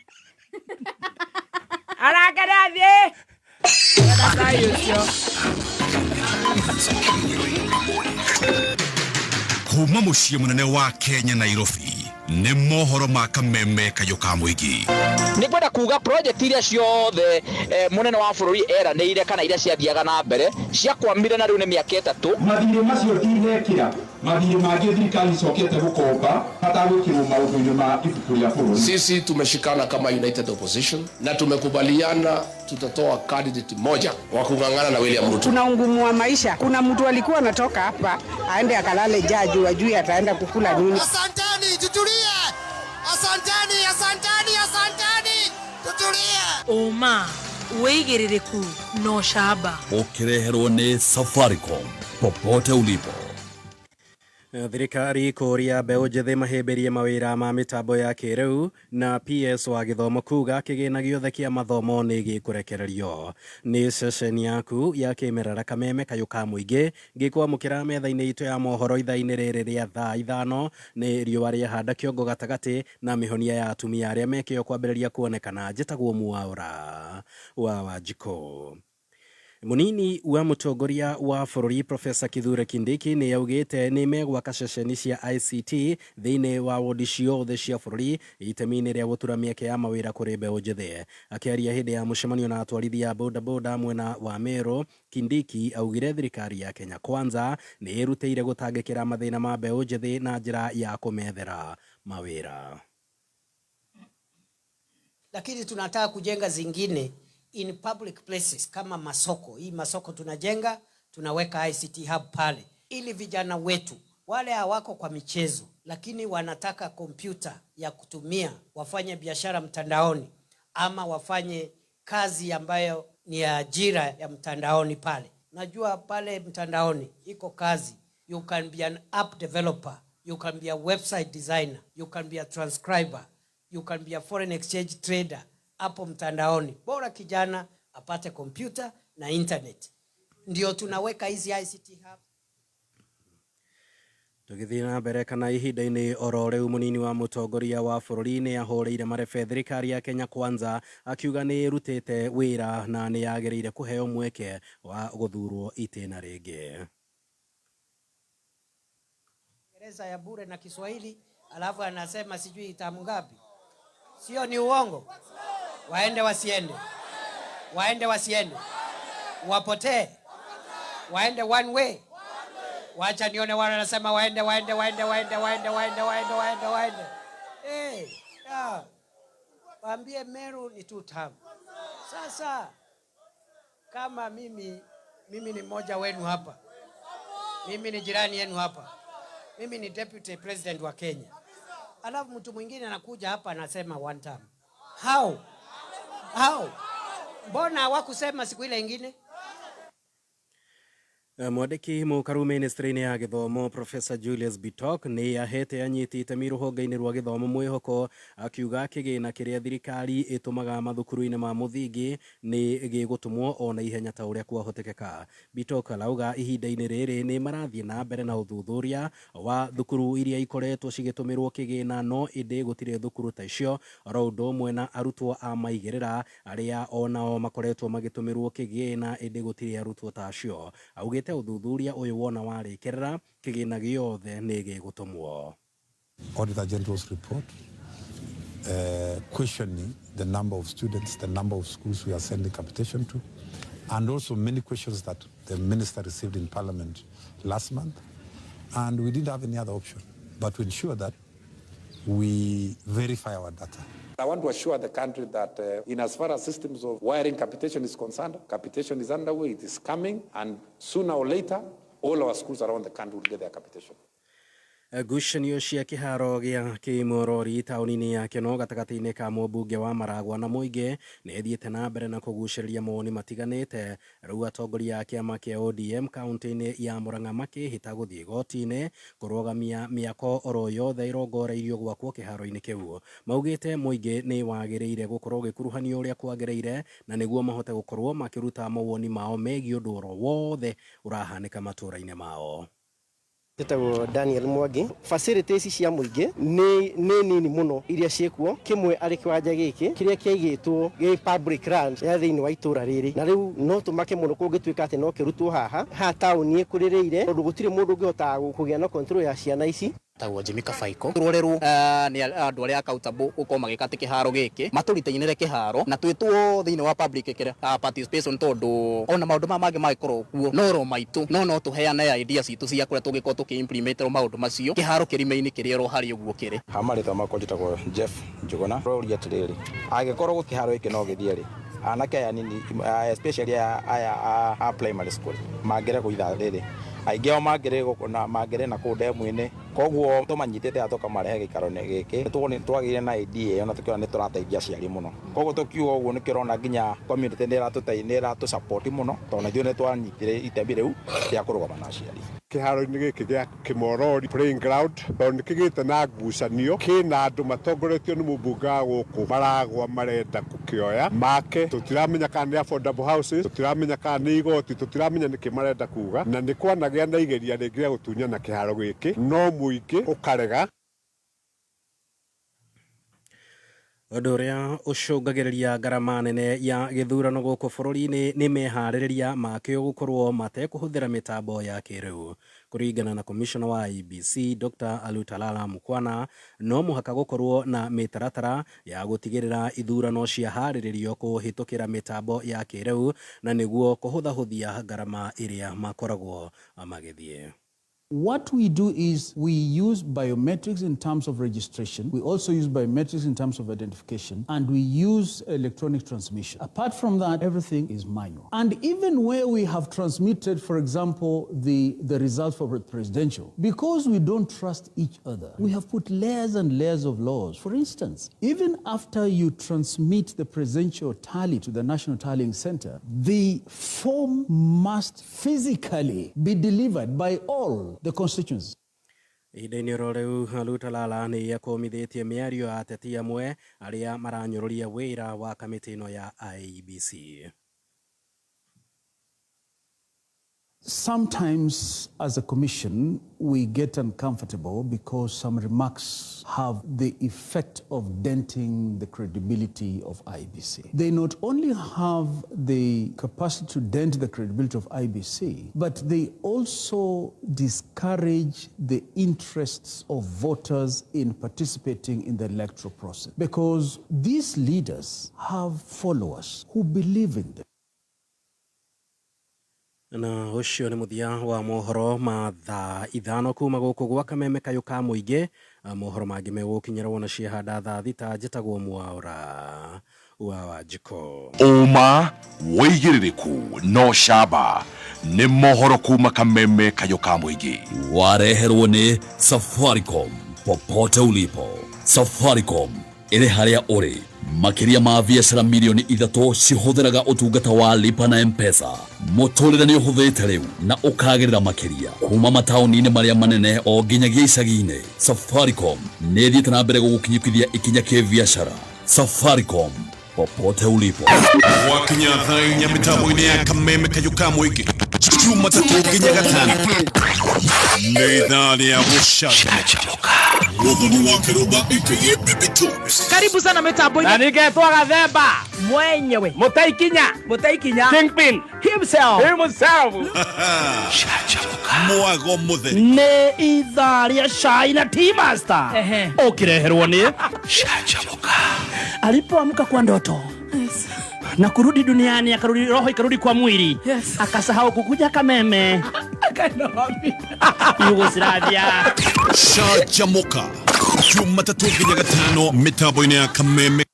arakena thie kuma muciĩ munene wa Kenya Nairobi nĩ mohoro ma kameme kayo ka mũingĩ nĩ kwenda kuga project iria ciothe munene wa bũrũri eranĩire kana iria ciathiaga na mbere ciakwamire na rĩu nĩ mĩaka 3 mathirĩ macio tinekĩra mathirĩ mangĩ thirikari icokete gũkomba hatagwĩkĩrwo maũndũ-inĩ ma ibuku rĩa bũrũri. Sisi tumeshikana kama United Opposition na tumekubaliana tutatoa candidate moja wa kung'ang'ana na William Ruto. Kuna ungumu wa maisha. Kuna mtu alikuwa anatoka hapa aende akalale jaji wajui ataenda kukula nini. Asanteni, tutulie. Asanteni, tutulie. Oma, weigĩrĩrĩku no shaba. Ukireherwo ni Safaricom popote ulipo. Thirikari kũria mbeũ njĩthĩ mahĩmbĩrie mawĩra ma mĩtambo ya kĩrĩu na PS wa gĩthomo kuga kĩgĩna gĩothe kĩa mathomo nĩ gĩkũrekererio. Nĩ ceceni yaku ya kĩmerera kameme kayũ ka mũingĩ ngĩkwamũkĩra metha-inĩ itũ ya mohoro ithaa-inĩ rĩrĩ rĩa thaa ithano nĩ riũa rĩahanda kĩongo gatagatĩ na mĩhonia ya atumia arĩa mekĩo kwambĩrĩria kuonekana njĩtagwo Mwaũra wa Wanjikũ. Munini wa mutongoria wa bũrũri Professor Kithure Kindiki nĩ augĩte nĩ megwaka ceceni cia ICT thĩinĩ wa wodi ciothe cia bũrũri itemi-inĩ rĩa gũtura mĩeke ya mawĩra kũrĩ mbeũ njĩthĩ. Akĩaria hĩndĩ ya mũcemanio na atwarithia bodaboda mwena wa Meru, Kindiki augire thirikari ya Kenya Kwanza nĩ ĩrutĩire gũtangĩkĩra mathĩna ma mbeũ njĩthĩ na njĩra ya kũmethera mawĩra. Lakini tunataka kujenga zingine in public places kama masoko. Hii masoko tunajenga, tunaweka ICT hub pale ili vijana wetu wale hawako kwa michezo lakini wanataka kompyuta ya kutumia wafanye biashara mtandaoni ama wafanye kazi ambayo ni ajira ya mtandaoni pale. Najua pale mtandaoni iko kazi. You can be an app developer, you can be a website designer, you can be a transcriber, you can be a foreign exchange trader. Hapo mtandaoni bora kijana apate kompyuta na internet. Ndio tunaweka hizi ICT hub. Tũgĩthiĩ na mbere kana ihinda-inĩ oro rĩu munini wa mũtongoria wa bũrũri nĩ ahũrĩire marebe thirikari ya Kenya Kwanza akiuga nĩ ĩrutĩte wĩra na nĩ yagĩrĩire kũheo mweke wa gũthurwo itĩna rĩngĩ. Kiingereza ya bure na Kiswahili alafu anasema sijui itamu ngapi. Sio ni uongo. Waende wasiende. Wapotee. Waende one way. Wacha nione wale wanasema waende. Waambie Meru ni 2 term. Sasa kama mimi ni mmoja wenu hapa. Mimi ni jirani yenu hapa. Mimi ni deputy president wa Kenya. Alafu mtu mwingine anakuja hapa anasema 1 term. How? Mbona hawakusema siku ile nyingine? Mwandĩki mũkaru ministry-inĩ ya gĩthomo Professor Julius Bitok nĩ ahete anyiti itemi rũhonge-inĩ rwa gĩthomo mwĩhoko akiuga kĩgĩna kĩrĩa thirikari ĩtũmaga mathukuru-inĩ ma mũthingi nĩ gĩgũtũmwo ona ihenya ta ũrĩa kwahotekeka. Bitok arauga ihinda-inĩ rĩrĩ nĩ marathiĩ na mbere na ũthuthuria wa thukuru iria ikoretwo cigĩtũmĩrwo kĩgĩna no ĩndĩ gũtirĩ thukuru ta icio oro ũndũ ũmwe na arutwo a maigĩrĩra arĩa onao makoretwo magĩtũmĩrwo kĩgĩna ĩndĩ gũtirĩ arutwo ta acio. Augĩte ũthuthuria ũyũ wona warĩkĩrĩra kĩgĩna gĩothe nĩ gĩgũtũmwo. Auditor General's report questioning the number of students, the number of schools we are sending capitation to, and also many questions that the minister received in Parliament last month. And we didn't have any other option but to ensure that we verify our data. I want to assure the country that in as far as systems of wiring capitation is concerned, capitation is underway, it is coming, and sooner or later, all our schools around the country will get their capitation. Ngucanio cia kiharo gia kimorori tauni-ini ya Keno gatagati-ini ka mũmbunge wa Maragwa na Mũingĩ nĩ thiĩte na mbere na kũgucĩrĩria mawoni matiganĩte. Rĩu atongoria a kĩama kĩa ODM kaunti-inĩ ya Murang'a makĩhĩta gũthiĩ igoti-inĩ kũrũgamia mĩako oro yothe irongoreirio gwakwo kĩharo-inĩ kĩu. Maugĩte Mũingĩ nĩ wagĩrĩire gũkorwo gĩkuruhanio ũrĩa kwagĩrĩire na nĩguo mahote gũkorwo makĩruta mawoni mao megiĩ ũndũ oro wothe ũrahanĩka matũũra-inĩ mao. Tetagwo Daniel Mwangi. Facilities cia Mũingĩ nĩ nini mũno iria ciĩkuo, kimwe arĩ kiwanja gĩkĩ kĩrĩa kĩaigĩtwo gĩ public land ya thĩinĩ wa itũra rĩrĩ, na rĩu no tũmake mũno kũngĩtuĩka atĩ no kĩrutwo haha taũni ĩkũrĩrĩire, tondũ gũtirĩ mũndũ ũngĩhota kũgĩa na control ya ciana ici. Tagwo Jimmy Kabaiko turorerwo nĩ andũ arĩa accountable gũkorwo magĩka atĩ kĩharo gĩkĩ matũrĩtĩinĩre kĩharo na twĩtwo thĩinĩ wa public participation, tondũ ona maũndũ mangĩ magĩkorwo kuo no ro maitũ no tũheane ideas citũ cia kũrĩa tũngĩkorwo tũkĩimplement maũndũ macio kĩharo kĩrĩme-inĩ kĩrĩa ro harĩ ũguo kĩrĩ. Hamarĩtwa makwa njĩtagwo Jeff Njuguna. Roria atĩrĩrĩ, angĩkorwo kĩharo gĩkĩ no gĩthiĩ rĩ, anake aya nini especially aya primary school mangĩre gũitha rĩrĩ, aingĩ ao mangĩre na kũu ndemu-inĩ, koguo tũmanyitĩte atoka marehe gĩikaro-inĩ gĩkĩ nĩ twagĩire na idea ona tũkiona nĩ tũrateithia aciari mũno, koguo tũkiuga ũguo nĩ kĩrona nginya community nĩ ĩratũ-support mũno, tondũ ithuĩ nĩ twanyitire itemi rĩu rĩa kũrũgama na aciari. Kĩharo-inĩ gĩkĩ gĩa Kĩmorori playing ground tondũ nĩ kĩgĩte na ngucanio, kĩna andũ matongoretio nĩ mũmbunge wa gũkũ Maragwa marenda gũkĩoya make, tũtiramenya kana nĩ affordable houses, tũtiramenya kana nĩ igoti, tũtiramenya nĩkĩ marenda kuga, na nĩ kwanagĩa na igeria rĩngĩ rĩa gũtunyana kĩharo gĩkĩ, no Mũingĩ ũkarega. Ũndũ ũrĩa ũcũngagĩrĩria ngarama nene ya gĩthurano gũkũ bũrũri-inĩ nĩ meharĩrĩria makĩo gũkorwo matekũhũthĩra mĩtambo ya kĩrĩu. Kũringana na komishona wa IEBC Dr. Alutalala Mukwana, no mũhaka gũkorwo na mĩtaratara ya gũtigĩrĩra ithurano ciaharĩrĩrio kũhĩtũkĩra mĩtambo ya kĩrĩu na nĩguo kũhũthahũthia ngarama ĩrĩa makoragwo magĩthiĩ. What we do is we use biometrics in terms of registration. We also use biometrics in terms of identification, and we use electronic transmission. Apart from that, everything is manual. And even where we have transmitted, for example, the results for presidential, because we don't trust each other, we have put layers and layers of laws. For instance, even after you transmit the presidential tally to the National Tallying Center, the form must physically be delivered by all the constituents. Ihinda-inĩ oro rĩu Alutalala nĩ akomithĩtie mĩario ya ateti amwe arĩa maranyũrũria wĩra wa kamĩtĩ ĩno ya IEBC. Sometimes, as a commission, we get uncomfortable because some remarks have the effect of denting the credibility of IEBC. They not only have the capacity to dent the credibility of IEBC, but they also discourage the interests of voters in participating in the electoral process. Because these leaders have followers who believe in them. Na ũcio nĩ mũthia wa mohoro ma thaa ithano kuma gũkũ gwa Kameme kayũ ka Mũingĩ. Mohoro mangĩ megũkinyĩra wona ciahanda thaa thita njĩtagwo Mwaũra wa Wanjikũ. Ũma wĩigĩrĩrĩku no camba nĩ mohoro kuma Kameme kayũ ka Mũingĩ. Wareherwo nĩ Safaricom popote ulipo. Safaricom ĩrĩ harĩa ũrĩ. Makiria ma biashara milioni 3 cihũthĩraga ũtungata wa lipa na M-Pesa. Mũtũrĩre nĩ ũhũthĩte rĩu na ũkagĩrĩra makiria kuma mataũni-inĩ marĩa manene o nginyagia icagi-inĩ. Safaricom nĩ thiĩte na mbere gũgũkinyũkithia ikinya kĩ biashara. Safaricom popote ulipo. Wakinya thaa inya mĩtambo-inĩ ya Kameme kayũ ka Mũingĩ Jumatatu nginya Gatano. Nĩ thaa rĩa gũcanjamũka. Karibu sana mitambo-inĩ. Na ningetwa Gathemba mwenyewe Mutaikinya Kingpin himself. Mwago mũtheri. Nĩ ithaa rĩa cai na Tea Master. Ũkĩreherwo nĩ Canjamũka. Alipoamka kwa ndoto na kurudi duniani, akarudi roho ikarudi kwa mwili. Yes. Akasahau kukuja Kameme. Yugoslavia. Shajamoka Jumatatu nginya gatano mitambo-ini ya Kameme.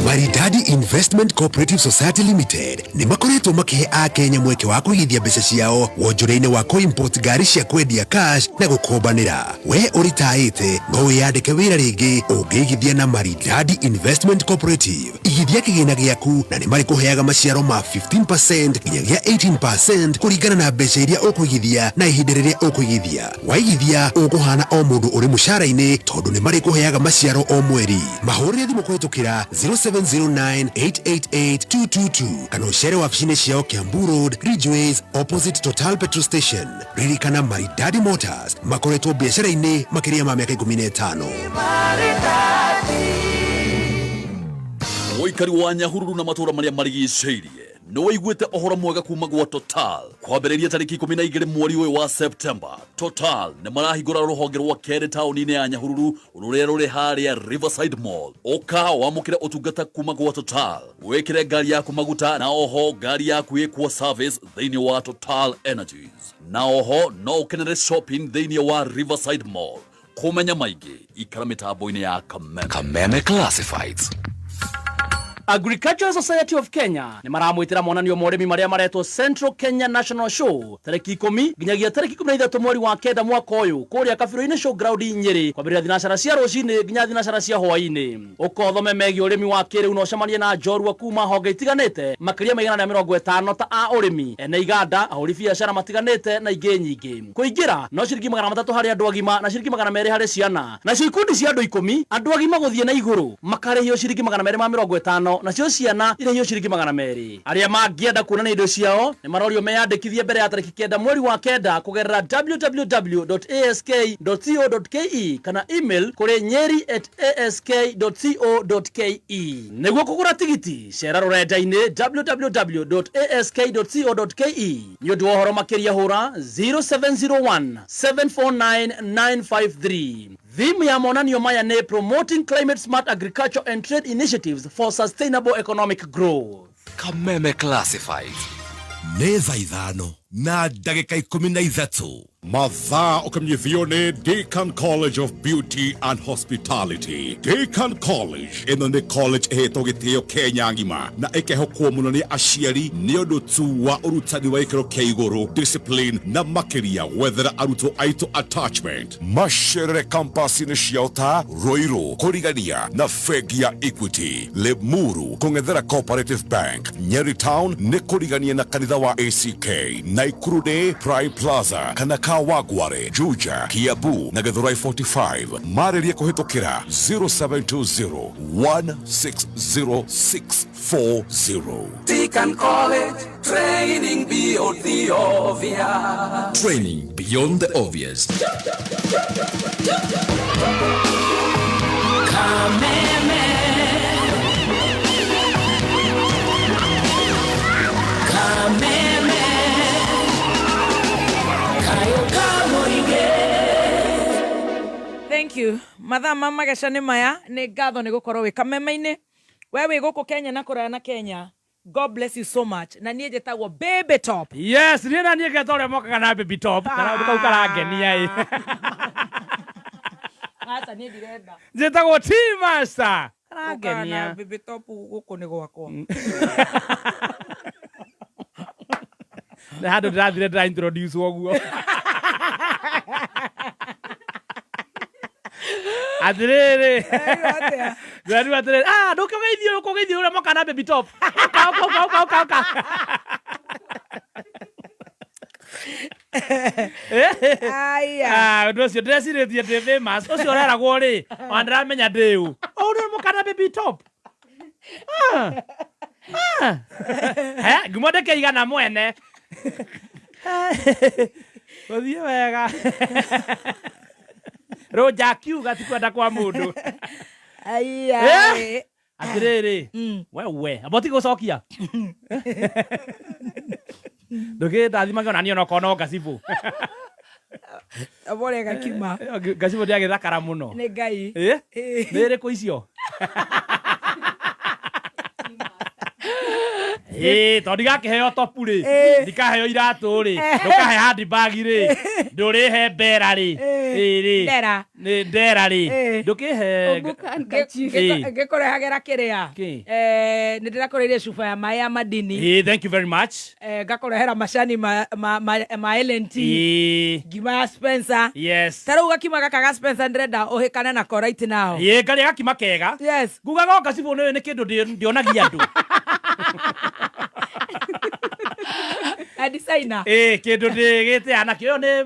Maridadi Investment Cooperative Society Limited ni makoretwo makihe a Kenya mweke wa kuigithia mbeca ciao wonjorei-ini wa import ngari cia kwendia cash na gukombanira. We uritaite no wiyandike wira ringi ungiigithia na Maridadi Investment Cooperative. Igithia kigina giaku na ni marikuheaga maciaro ma 15% nginyagia 18% kuringana na mbeca iria ukuigithia na ihinda riria ukuigithia. Waigithia ukuhana o mundu uri mucara-ini tondu ni marikuheaga maciaro o mweri. Mahurire thimu kuhitukira 0709888222 kana ucere wabici-ini ciao Kiambu Road, Ridgeways, opposite Total Petrol Station. Ririkana Maridadi Motors makoretwo biacara-ini makiria ma miaka 15. Muikari wa Nyahururu na matura maria marigiceirie no waiguite ohoro mwega kuma gwa Total. Kwambĩrĩria tariki 12 mweri ũyũ wa September, Total nĩ marahingũra rũhonge rwa kerĩ taũni-inĩ ya Nyahururu rũrĩa rũrĩ harĩa Riverside Mall. Ũka wamũkĩre ũtungata kuma gwa Total, wĩkĩre ngari yaku maguta na oho ngari yaku ĩkuo service thĩinĩ wa Total Energies. Na oho no ũkenere shopping thĩinĩ wa Riverside Mall. Kũmenya maingĩ ikara mĩtambo-inĩ ya Kameme Classifieds. Agricultural Society of Kenya ni maramwitira monanio moremi maria maretwo Central Kenya National Show tariki 10 nginyagia tariki 13 mweri wa kenda mwaka uyu kuria Kabiro-ini Showground Nyeri kwambĩrĩria thinacara cia rũcinĩ nginya thinacara cia hwaĩ-inĩ. Ũkothome megie ũrĩmi wa kĩrĩu no cemanie na njorua kuma honge itiganĩte makĩria maigana na 50 ta a ũrĩmi, ene iganda, ahũri biacara matiganĩte na ingĩ nyingĩ. Kũingĩra no ciringi 300 harĩ andũ agima na ciringi 200 harĩ ciana, na ikundi cia andũ 10 andũ agima gũthiĩ na igũrũ makarĩhio ciringi 250 na cio ciana irĩhio ciringi 200. Arĩa mangĩenda kuonania indo ciao nĩ marorio meyandĩkithie mbere ya tariki 9 mweri wa kenda kugerera www.ask.co.ke kana email kuri nyeri@ask.co.ke. Nĩguo kũgũra tigiti cera rũrenda-inĩ www.ask.co.ke. Nĩ ũndũ wa ũhoro makĩria hũra 0701 749 953. Theme ya monanio maya ni Promoting Climate Smart Agriculture and Trade Initiatives for Sustainable Economic Growth. Kameme Classified. Neza ithano na ndagĩka 13. Masaa ukamnyithio ni Deakin College of Beauty and Hospitality. Deakin College ino ni college ehetwo gĩtĩo Kenya ngima na ĩkehokwo mũno nĩ aciari nĩ ũndũ tu wa ũrutani wa gĩkĩro kĩa igũrũ, discipline na makĩria gwethera arutwo aitũ attachment. Macerere campus-inĩ ciao ta Ruiru kũrigania na bengi ya Equity, Limuru kũng'ethera Cooperative Bank, Nyeri Town nĩ kũrigania na kanitha wa ACK, Naikuru nĩ Prime Plaza kana Kawagware, Juja, Kiambu na Githurai 45. Marĩria kũhĩtũkĩra 0720160640. Deakin College, training beyond the obvious. Training beyond the obvious. Kameme. Kameme. Thank you. Mathaa ma mageca nĩ maya, nĩ ngatho nĩ gũkorwo wĩ Kameme-inĩ. We wĩ gũkũ Kenya na kũraya na Kenya. God bless you so much. Na niĩ njĩtagwo Baby Top. Yes, niĩ na niĩ ngetwo ũrĩa mokaga na Baby Top. Kana kau karangenia ĩ. Aca niĩ ndirenda. Njĩtagwo T-Master. Karangenia. Na Baby Top gũkũ nĩ gwakwa. Nĩ handũ ndĩrathire ndĩra introduce woguo. Adirere. Ndĩrarua atirere. Ndũkĩgeithio ũrĩa moka na Baby Top. Oka. Aya. Ũndũ ũcio ndĩrecirĩtie ndĩ famous. Ũcio ũreragwo rĩ, ona ndĩramenya ndĩ ũ. Ũrĩa moka na Baby Top. Ngumondeke igana mwene. Ũthiĩ wega. Roja kiuga tikwenda kwa mundu. Aiya. Atiriri. Wewe, aboti gucokia. Ndoge ndathima ngona nio no kono gasibu. Abore gakima. Gasibu dia githakara muno. Nĩ Ngai. Nĩrĩ kũ icio? Tondũ gakĩheo topu rĩ, ndikaheo iratũ rĩ, ndũkahe handbag rĩ, ndũrĩhe mbera rĩ. Ndera. Nĩ ndera rĩ. Ndũkĩhe ngĩkũrehagĩra kĩrĩa. Nĩ ndĩrakũrĩire cuba ya maĩ ya madini. Thank you very much. Ngakũrehera macani ma LNT. Ngima ya Spencer. Yes. Tarĩu gakima gaka ga Spencer ndĩrenda ũhĩkane nako right now. Ngarĩa gakima kega. Yes. Ngugaga Gacibũ nĩ kĩndũ ndĩonagia andũ. Designer. Kĩndũ ndĩgĩte anakĩo nĩ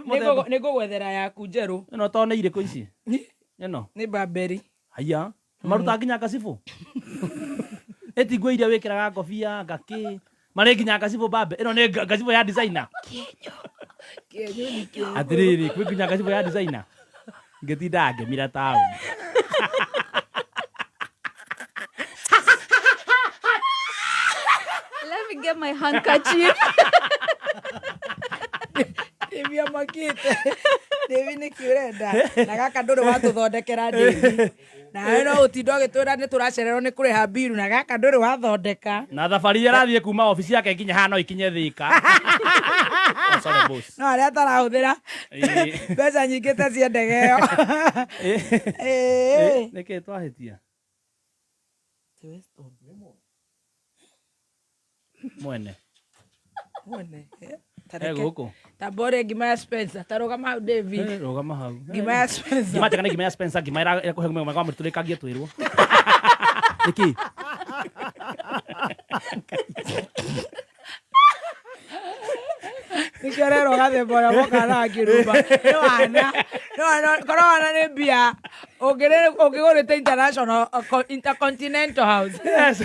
ngũgwethera yaku njerũ. Ĩno to nĩ irĩkũ ici? Ĩno. Nĩ Burberry. Haya. Maruta nginya Gacibũ. Ĩtinguo iria wĩkĩraga ngobia ngakĩ. Marĩ nginya Gacibũ Burberry. Ĩno nĩ Gacibũ ya designer. Kĩenyo nĩ kĩenyo. Atiriri, kwĩ nginya Gacibũ ya designer. Ngĩtinda ngĩmira taũni. Let me get my handkerchief. Devi amakite. Devi nĩ kĩurenda. Na gaka ndũrĩ watũthondekera Devi. Na no ũtinda ũgĩtwĩra nĩ tũracererwo nĩ kũrĩha biru na gaka ndũrĩ wathondeka. Na thabari iria arathiĩ kuma ofici yake nginya haha no ikinye Thika. No arĩa atarahũthĩra mbeca nyingĩ ta cia ndege ĩyo. Nĩkĩ twahĩtia? Mwene. Gũkũ. Tambore ngima ya Spencer. Tarũgama hau David. Rũgama hau. Ngima ya Spencer. Ngima njega nĩ ngima ya Spencer, ngima ĩrĩa kũhe mũmwe wa mũtũrĩkangie twĩrwo. Nĩkĩ? Nikerero gathemba ũrĩa mokana ngĩrumba. Korwo wana nĩ mbia. Ũngĩgũrĩte Intercontinental House. Yes.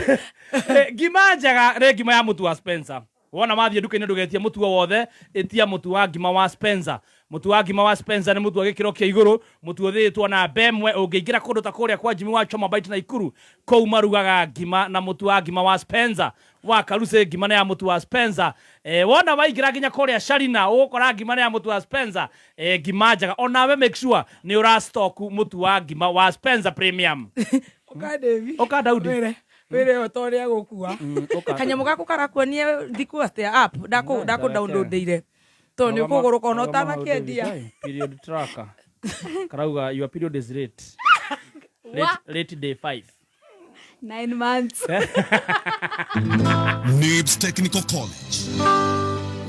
Ngima njega nĩ ngima ya mũtu wa Spencer. Wona mathiĩ nduka-inĩ ndũgetie mũtu o wothe, ĩtia mũtu wa ngima wa Spencer. Mũtu wa ngima wa Spencer nĩ mũtu wa gĩkĩro kĩa igũrũ, mũtu ũthĩĩtwo na mbemwe, ũngĩingĩra kũndũ ta kũrĩa kwa Jimmy wa Choma Bite na Ikuru, kũu marugaga ngima na mũtu wa ngima wa Spencer. Wa Karuse ngima na ya mũtu wa Spencer. Wona waingĩra nginya kũrĩa Sharina, ũgũkora ngima na ya mũtu wa Spencer. Ngima njega. Onawe make sure nĩ ũrastock mũtu wa ngima wa Spencer Premium. Oka David. Oka Daudi. Wĩre otorĩa gũkua. Kanyamũ gaku karakuonie thikũ atĩa app ndakũ downloadĩire. To nĩ kũgũrũka ona ũtanakĩendia. Period tracker. Karauga your period is late. Late day 5. 9 months. NIBS Technical College.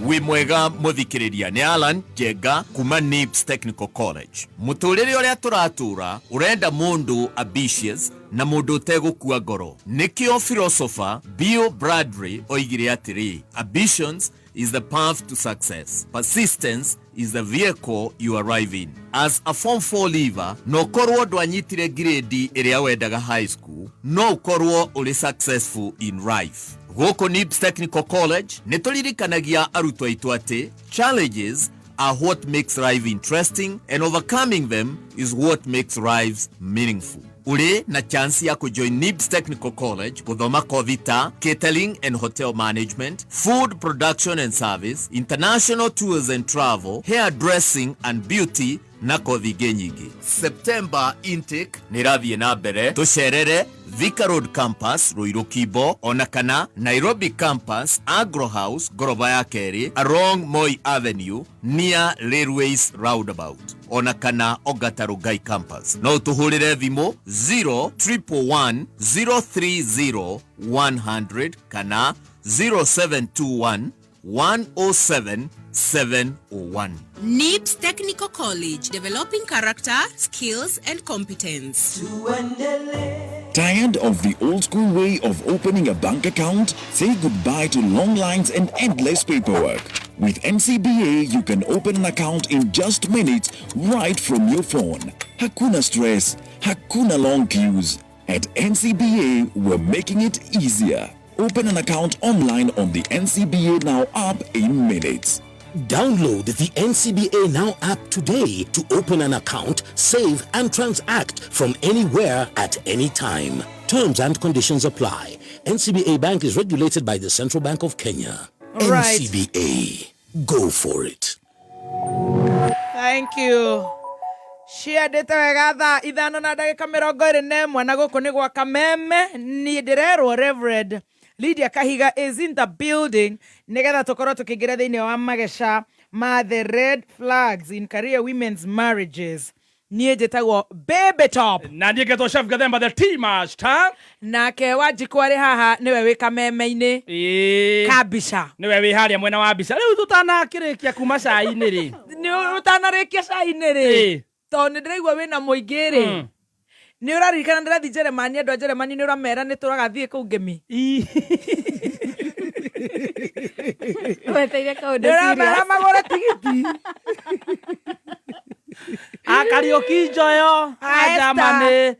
Wi mwega muthikiriria ni Alan Jenga kuma NIBS Technical College. Muturire uria turatura urenda mundu ambitious na mundu utegukua ngoro. Nikio philosopher Bill Bradbury oigire atiri, ambitions is the path to success. Persistence is the vehicle you arrive in. As a Form 4 leaver, no korwo ndwanyitire grade iria wendaga high school, no korwo uri successful in life. Goko NIBS Technical College, nituririkanagia arutwo aitu ati, challenges are what makes life interesting and overcoming them is what makes lives meaningful. Uri na chance ya kujoin NIBS Technical College kuthoma kothi ta catering and hotel management, food production and service, international tours and travel, hairdressing and beauty na kothi nyingi. September intake nirathie na mbere, tucerere Thika Road Campus Ruiru Kibo, ona kana Nairobi Campus Agro House Goroba ya Keri along Moi Avenue near Railways Roundabout, ona kana Ogata Rugai Campus. No tuhurire thimu 0111 030 100 kana 0721 107 701. NIBS Technical College, developing character, skills and competence. Tired of the old school way of opening a bank account? Say goodbye to long lines and endless paperwork. With NCBA, you can open an account in just minutes right from your phone. Hakuna stress, hakuna long queues. At NCBA, we're making it easier. Open an account online on the NCBA Now app in minutes. Download the NCBA Now app today to open an account, save and transact from anywhere at any time. Terms and conditions apply. NCBA Bank is regulated by the Central Bank of Kenya. Right. NCBA. Go for it. Thank you. Shia deta wega ithano na ndagĩka 21 na gũkũ nĩ gwa Kameme. Ni ndirerwo Reverend Lydia Kahiga is in the building. Negetha tokoro tukigira thini wa magesha ma the red flags in career women's marriages. Niä njätagwo Baby Top. Na niä ngetwo Chef Gathemba the T-Master. Nake Wanjikũ arĩ haha nĩwe wĩ kameme-inĩ kabisha. Nĩwe wĩ harĩa mwena wa mbica. Rĩu tũtanakĩrĩkia kuma cai-inĩ rĩ. Nĩ ũtanarĩkia cai-inĩ rĩ. Tondũ nĩ ndĩraigua wĩna mũingĩ rĩ. Nĩ ũraririkana ndĩrathiĩ Njĩrĩmani, andũ a Njĩrĩmani nĩ ũramera nĩ tũragathiĩ kũu ngemi. Weteire kaũndũ serious. Nĩũramera magũre tigiti. Karaoke Joyo. Jamani.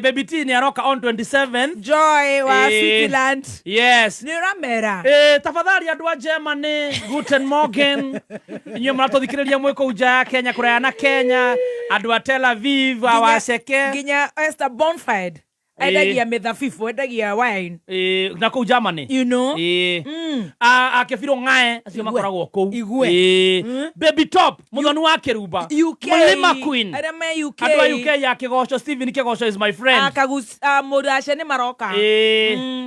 Baby T ni aroka on 27. Joy wa Cityland. Yes. Ni uramera. Tafadhali andu a Germany, guten morgen. Inyuĩ mũratũthikĩrĩria mwĩ kũu nja ya Kenya, kũraya na Kenya, andu a Tel Aviv, awaceke. Nginya Esther Bonfide. Endagia mĩthabibũ, endagia wine. Na kũu Germany. You know. Akĩbirwo ng'ae acio makoragwo kũu. Baby Top, mũthoni wa Kĩrumba. UK. Mũlima Queen. Arĩa me UK. Andũ a UK ya Kĩgoco, Steven Kĩgoco is my friend. Mũracia nĩ maroka.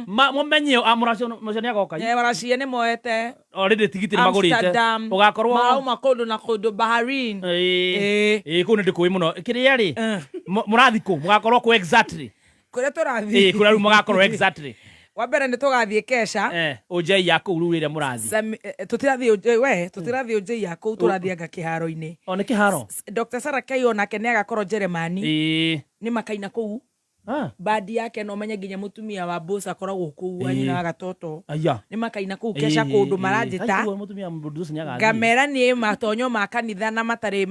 Mũmenye mũracia nĩ agoka. Mũracia nĩ moete. Already tigiti nĩ magũrĩte. Ũgakorwo mauma kũndũ na kũndũ Bahrain. Kũu nĩ ndĩkũĩ mũno. Kĩrĩa rĩ, mũrathiĩ kũ, mũgakorwo kũ exactly. Kũrĩa tũrathiĩ. Kũrĩa rĩu mũgakorwo exactly. Wa mbere nĩ tũgathiĩ Kesha. Ũnjei ya kũu rĩu rĩrĩa mũrathiĩ. Tũtirathiĩ ũnjei ya kũu, tũrathianga kĩharo-inĩ. Nĩ kĩharo. Dr. Sarah Keyo nake nĩ agakorwo Njĩrĩmani. Nĩ makaina kũu. Bandi yake no menye nginya mũtumia wa boss akoragwo kũu anyina wa gatoto. Nĩ makaina kũu Kesha kũndũ maranjĩta. Ngamera nĩ matonyo ma kanitha na matarĩ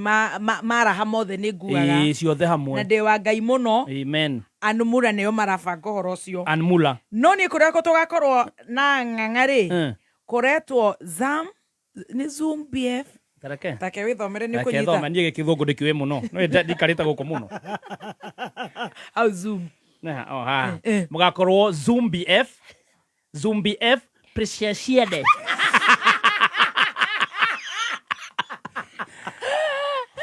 maraha mothe nĩ nguaga. Ciothe hamwe. Na ndĩ wa Ngai mũno. Amen. Anmula nĩo marabanga ũhoro ũcio. Anmula. No nĩ kũrĩa tũgakorwo na ng'ang'a-rĩ. Kũretwo nĩ Zoom BF. Take wĩthomere nĩ kũnyita. Thoma niĩ gĩkĩthũngũ ndĩkĩũĩ mũno. No ndikarĩte gũkũ mũno. Au Zoom. Mũgakorwo Zoom BF. Zoom BF Preciaciede.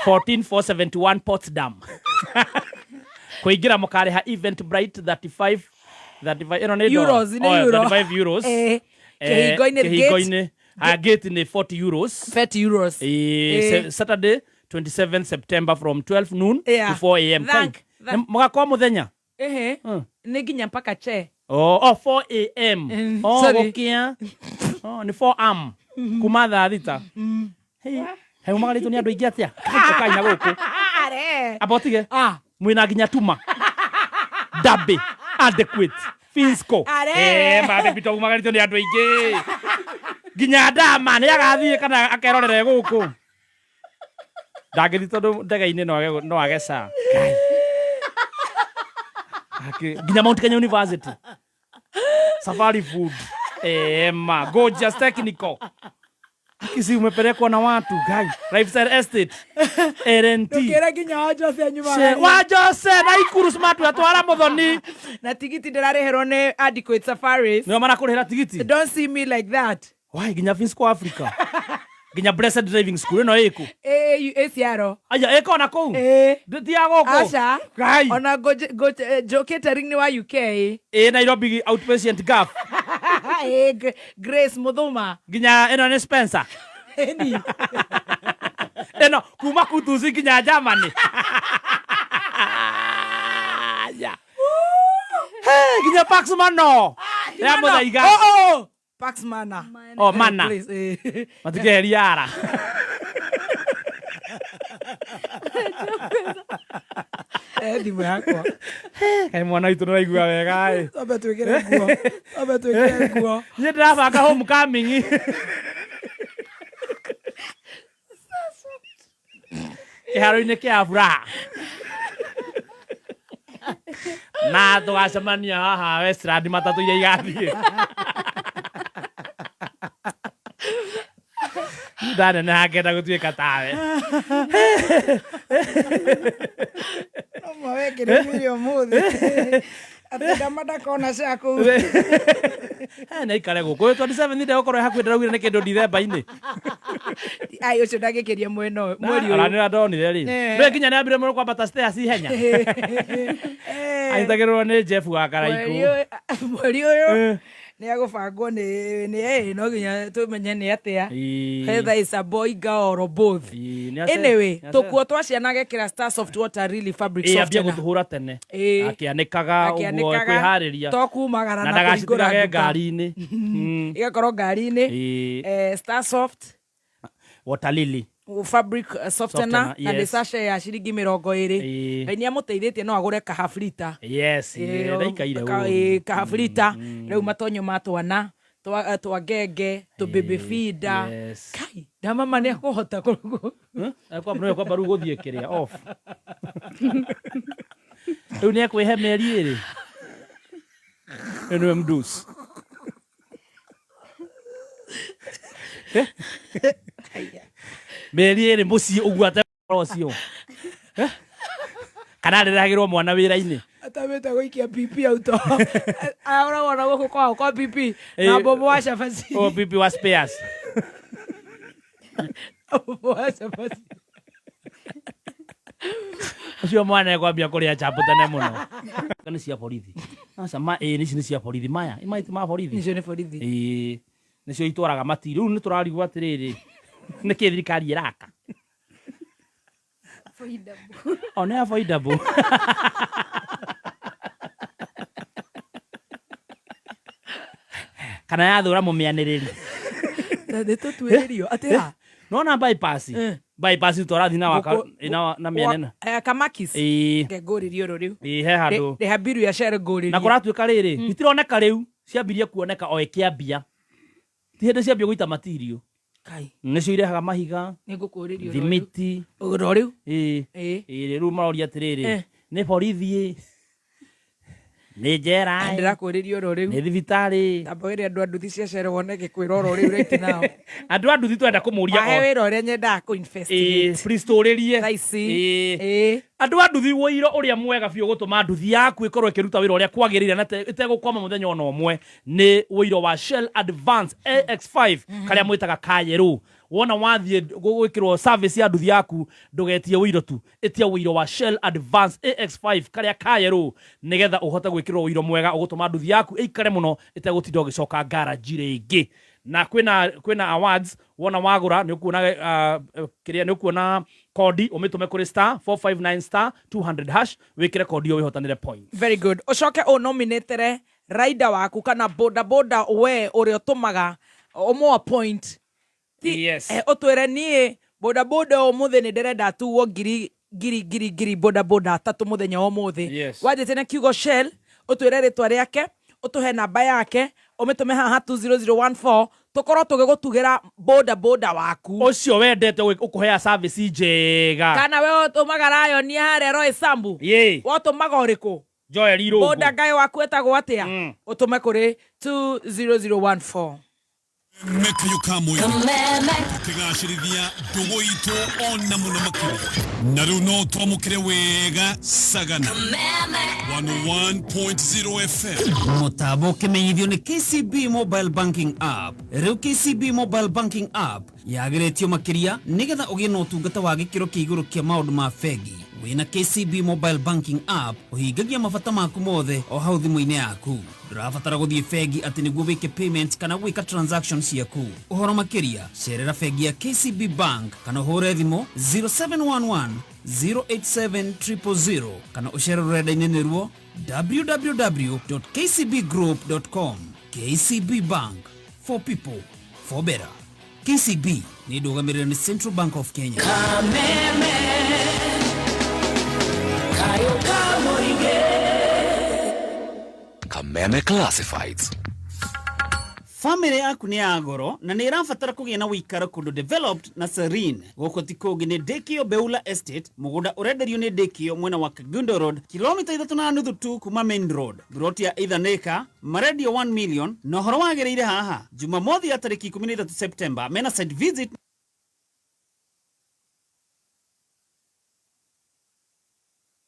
14471 Potsdam. Kuingira mukareha Eventbrite 35 euros. 35 euros. Kihingo-inĩ gate ni 40 euros. 30 euros. Saturday 27 September from 12 noon to 4 a.m. Mugakorwo muthenya. Nĩ nginya mpaka che. 4 a.m. Gokia. Ni 4 am. Kuma thaa thita. He magaritwo ni andu aingĩ atia. Kaina gũkũ. Abotige. Mwina nginya tuma. Dabe. Adequate. Finsco. Baby Top magaritwo ni andu aingĩ. Nginya ndama nĩ agathiĩ kana akerorere gũkũ. Ndagĩthi tondũ ndege-inĩ no ageca. Nginya Mount Kenya University. Safari food. Gorgeous Technical. Kisi umepelekwa na watu guy. Lifestyle Estate. RNT. Tukira nginya Wajose nyuma. Wajose na Ikuru Smart atwara mũthoni. Na tigiti ndĩrareherwo nĩ Adequate Safaris. Nĩo marakũrĩhĩra tigiti. Don't see me like that. Why nginya Finsco Africa. Nginya Blessed Driving School ĩno ĩkũ. Ciaro. Aya ĩko na kũu. Ndĩtia gũkũ. Aca. Ona go catering ni wa UK. Nairobi outpatient gap. Grace Muthuma. Nginya ĩno nĩ Spencer. Ĩno kuma kutuzi nginya Germany. Nginya Paxman no. Ya mũthaiga. Paxmana. Mana. Matikeriara. Thimũ yakwa. Kaĩ mwana witũ nĩraigua wega ĩ. Ambe twĩkĩre nguo. Ambe twĩkĩre nguo. Niĩ ndĩrabanga homecoming. Kĩharo-inĩ kĩa furaha. Na tũgacemania haha Westland matatũ iria igathiĩ. Ndanena ngenda gũtuĩka tawe. Wekĩre mĩrĩ ũmũthĩ. Atĩ ndamanda kona ciaku. Na ikare gũkũ 27 nĩ ndegũkorwo hakuhĩ ndĩraugire nĩ kĩndũ Ndithemba-inĩ. Ai ũcio ndagĩkĩria mweri ũyũ. Ara ndonire rĩ. Nĩ nginya nĩ ambire mũno kwambata stairs ihenya. Anyitagĩrĩrwo nĩ Jeff wa Karaikũ. Mweri ũyũ Ni agũbangwo nĩ no nginya tũmenye nĩ atĩa. Whether is a boy girl or both. Anyway, tũkuo twa ciana gekĩra Star Soft Water Really Fabric Softener. Ambia gũtũhũra tene. Akĩanĩkaga ũguo kwĩharĩria. Tokumagara na ndagacithiraga ngari-inĩ. Igakorwo ngari-inĩ. Star Soft Water Lily fabric softener na nĩ sachet ya ciringi 20. Ngai nĩ amũteithĩtie no agũre ka half liter. Yes, ndaikaire ũguo. Ka half liter rĩu matonyo ma twana twa ngenge tũ baby feeder. Kai na mama nĩ akũhota kũrugo. Kwamba rĩu gũthiĩ kĩrĩa off. Rĩu nĩ akwĩhe mĩeri ĩrĩ. Nĩ mdus. Mĩeri ĩrĩ mũciĩ ũguo atekorwo cio. Kana ndĩragĩrwo mwana wĩra-inĩ. Atamĩte gũikia pipi auto. Ahora wana gũkũ kwa pipi na bobo wa cabaci. O pipi wa spares. Bobo wa cabaci. Ucio mwana ekwambia kũrĩa chapu tene mũno. Nĩ cia borithi. Aca nĩ cia borithi maya. Imaiti ma borithi. Nicio nĩ borithi. Nĩcio itwaraga matiri. Rĩu nĩ tũrarigwo atĩrĩrĩ. Nĩ kĩ thirikari ĩraka? Affordable. Nĩ affordable. Kana yathũra mũmĩanĩrĩri. Nĩ tũtuĩrĩrio atĩa? Nona bypass. Bypass tũrathi na mĩanene. Kamakis. Ngũrĩrio rũrĩu. He handũ. Rĩha biru ya share ngũrĩrio. Na kũratuĩka rĩrĩ, itironeka rĩu ciambirie kuoneka o ĩkĩambia. Ti hĩndĩ ciambia gũita material. Kai. Nĩcio irehaga mahiga. Nĩ ngũkũrĩrio rũrĩu. Thimiti. Rũrĩu. Rĩu maroria atĩrĩrĩ. Nĩ borithi. Nĩ njera. Ndĩrakũrĩrio rũrĩu. Nĩ thibitarĩ. Tamba wĩre andũ a nduthi cia cere woneke kwĩra rũrĩu right now. Andũ a nduthi twenda kũmũria. Wahe wĩra ũrĩa nyendaga kũ-investigate. Please tũrĩrie. Raici. Andũ a nduthi wũiro ũrĩa mwega biũ gũtũma nduthi yaku ĩkorwo ĩkĩruta wĩra ũrĩa kwagĩrĩire na ĩtegũkwama mũthenya ona ũmwe nĩ wũiro wa Shell Advance AX5 karĩa mwĩtaga kayerũ. Wona wathiĩ gwĩkĩrwo service ya nduthi yaku ndũgetie wũiro tu, ĩtia wũiro wa Shell Advance AX5 karĩa kayerũ nĩgetha ũhote gwĩkĩrwo wũiro mwega ũgũtũma nduthi yaku ĩikare mũno ĩtegũtinda ũgĩcoka garage rĩngĩ. Na kwĩna awards wona wagũra nĩ ũkuona kodi ũmĩtũme kũrĩ *459*200# wĩkĩre kodi yo wĩhotanĩre point. Very good. Ũcoke ũnominatere rider waku kana boda we ũrĩa ũtũmaga ũmũa point. Yes. Ũtwĩre niĩ boda ũmũthĩ nĩ ndĩrenda tuo ngiri boda 3 mũthenya ũmũthĩ. Wanjĩte na kiugo Shell ũtwĩre rĩtwa rĩake ũtũhe namba yake ũmĩtũme haha 20014 tũkorwo tũgĩgũtugĩra boda waku ũcio wendete ũkũhea service njega. Kana we ũtũmaga Lion harĩa Roy Sambu watũmaga ũrĩkũ Joel Irũngũ boda guy waku etagwo atĩa ũtũme kũrĩ 20014. Mekayo kamwe kĩgacĩrithia ndũgũ itũ ona mũno makĩria na rĩu no twamũkĩre wega Sagana 101.0 FM. Mũtambo ũkĩmenyithio nĩ KCB Mobile Banking App. Rĩu KCB Mobile Banking App yagĩrĩtio makĩria nĩgetha ũgĩe na ũtungata wa gĩkĩro kĩa igũrũ kĩa maũndũ ma bengi. Wĩna KCB Mobile Banking App ũhingagia mabata maku mothe o hau thimũ-inĩ yaku. Ndũrabatara gũthiĩ bengi atĩ nĩguo wĩke payment kana gwĩka transactions ciaku. Ũhoro makĩria cerera bengi ya KCB Bank kana ũhũre thimũ 0711 087 kana ũcere rũrenda-inĩ nĩruo www.kcbgroup.com. KCB Bank, for people, for better. KCB nĩ ndũgamĩrĩre nĩ Central Bank of Kenya. Kameme Classifieds. Family yaku nĩ ya goro na nĩ ĩrabatara kũgĩa na wĩikaro kũndũ developed na serene. Gũkũ ti kũngĩ nĩ Ndekio Beula Estate, mũgũnda ũrenderio nĩ Ndekio mwena wa Kagundo Road, kilomita 3.5 tu kuma main road. Broti ya Ithaneka, marendio 1 million, na ũhoro wagĩrĩire haha. Jumamothi ya tarĩki 13 September, mena site visit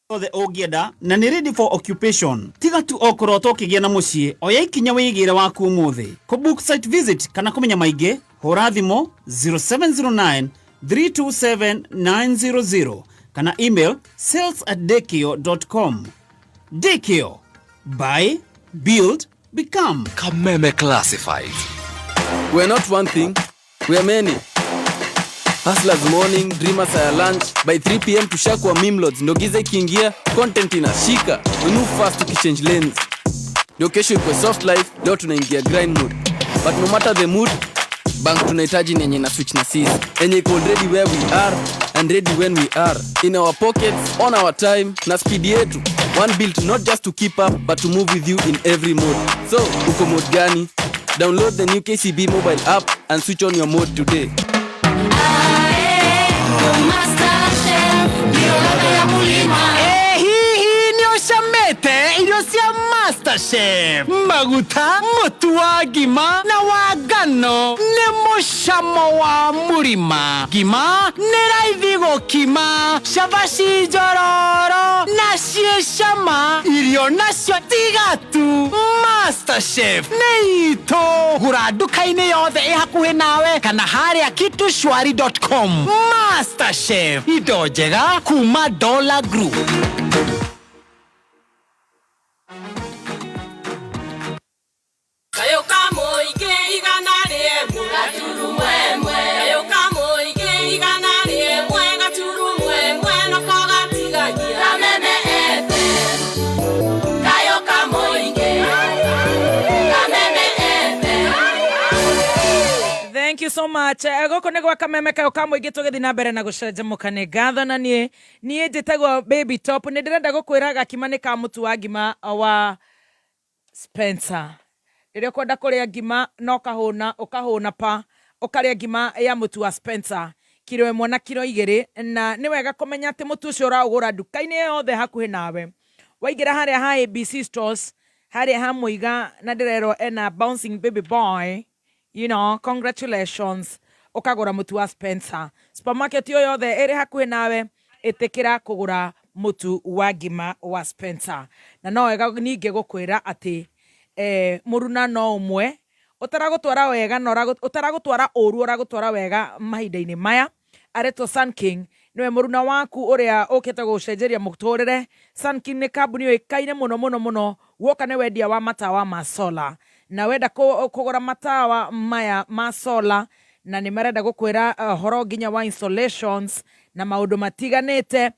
othe ũngĩenda na nĩ ready for occupation. Tiga tu okorwo tũkĩgĩa na mũciĩ, oya ikinya wĩigĩre waku ũmũthĩ. Kũbook site visit kana kũmenya maingĩ, hũra thimũ 0709 327 900 kana email sales@dekio.com. Dekio, buy, build, become Kameme Classified. We're not one thing, we're many. Hustlers morning, dreamers are lunch. By 3 p.m. tushakwa meme lords. Nogiza ikiingia, content inashika. We move fast tukichange lanes. Ndio kesho ikuwe soft life, leo tunaingia grind mood. But no matter the mood, bank tunahitaji nenye na switch na sisi. Enye iko already where we are and ready when we are. In our pockets, on our time, na speed yetu. One built not just to keep up, but to move with you in every mode. So, uko mode gani? Download the new KCB mobile app and switch on your mode today. Hii ni Oshamete iliosia Masterchef. Maguta, mutu wa gima na wagano ne mushamo wa murima. Gima ne raithi kima shabashi jororo na shieshama ilio nasio tigatu. Masterchef ne ito gura dukaine yothe hakuhe nawe kana haria kitushwari.com. Masterchef ido jega kuma Dollar Group. Thank you so much. Goko ne gwa Kameme kayo kamwe gitugethi na mbere na gucenjemũka nĩ ngatho na niĩ njĩtagwo Baby Top nĩ ndĩrenda gũkwĩra gakima nĩ ka mũtu wa ngima wa Spencer. Rĩrĩa ũkwenda kũrĩa ngima no ũkahũna pa ũkarĩa ngima ya mũtu wa Spencer kilo 1 na kilo 2 na nĩ wega kũmenya atĩ mũtu ũcio ũraũgũra nduka-inĩ yothe hakuhĩ nawe. Waingĩra harĩa ha ABC stores harĩa ha Muiga na ndĩrerwo ena bouncing baby boy. You know, congratulations. Ukagura mutu wa Spencer. Supermarket yo yothe ere hakuhe nawe etekira kugura mutu wa ngima wa Spencer. Na no wega ninge gukwira ati muruna no umwe utaragutwara wega no utaragutwara oru uragutwara wega mahinda-ini maya. Areto Sun King niwe muruna waku uria ukite gucenjeria muturire. Sun King ni kambuni yoikaine muno woka ne wendia wa matawa ma solar. Na wenda kugura matawa maya ma solar na ni marenda gukwira horo nginya wa installations na maundu matiganite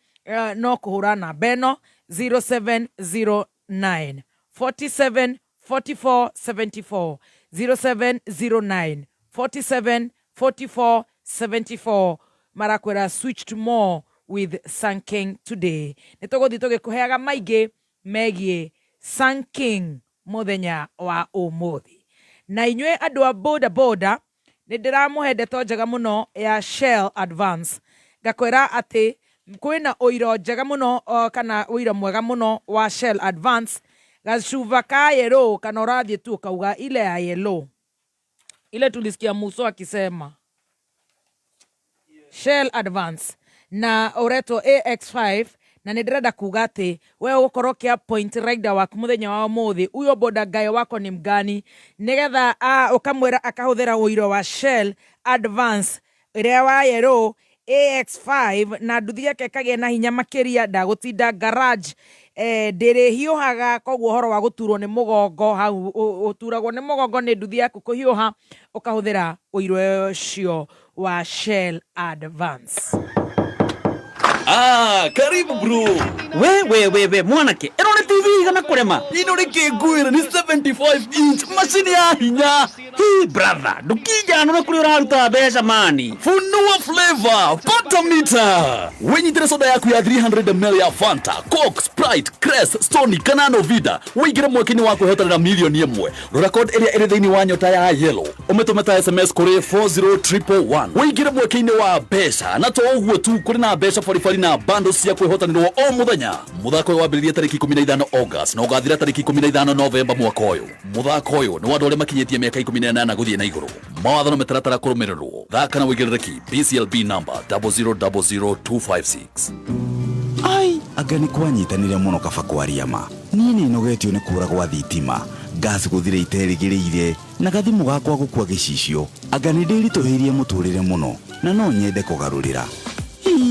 no kuhura na beno 0709 47 44 74 0709 47 44 74 marakwira switch to more with Sun King today. Nitogothi tugikuheaga maige megie Sun King muthenya wa umuthi. Na inywe andu a boda ni ndiramuhende to njega muno ya Shell Advance. Ngakwira ati kwina uiro njega muno kana uiro mwega muno wa Shell Advance. Gacuva ka yellow kana urathie tu kauga ile ya yellow. Ile tulisikia Muso akisema. Shell Advance na ureto AX5 na ndirenda kuga ati wewe ukorwo kia point rider waku muthenya wa muthi uyo boda guy wako ni mgani nigetha ukamwira akahuthira uiro wa Shell Advance ire wa yellow AX5 na nduthi yake kage na hinya makiria ndagutinda garage ndiri hiuhaga koguo horo wa guturwo ni mugongo hau uturagwo ni mugongo ni nduthi yaku kuhiuha ukahuthira uiro cio wa Shell Advance. Karibu bro. We mwanake. Eno ni TV gana kurema. Ino ni kiguira ni 75 inch machine ya hinya. Hii brother, ndukija no kuri uraruta besha mani. Funua flavor, pata meter. Wenyitire soda yaku ya 300 ml ya Fanta, Coke, Sprite, Crest, Stony, Kanano Vida. Wigire mwekini wako hotana milioni 1. Rora code area ere thini wa nyota ya yellow. Umetometa SMS kuri 40111. Wigire mwekini wa besha na to uguo tu kuri na besha 45 na bando cia kwihotanirwo o muthenya. Muthako wa mbiririe tariki 15 August na ugathira tariki 15 November mwaka uyu. Muthako uyu ni wandu aria makinyetie miaka 18 guthie na iguru. Mawatho no metaratara kurumirirwo. Thaka na wigiririki BCLB number 0000256. Ai, agani kwanyitanire muno kaba kwaria ma. Nini nogetio ni kura gwa thitima. Gas guthire iterigirire na gathimu gakwa gukua gicicio. Agani ndiritohirie muturire muno na no nyende kugarurira.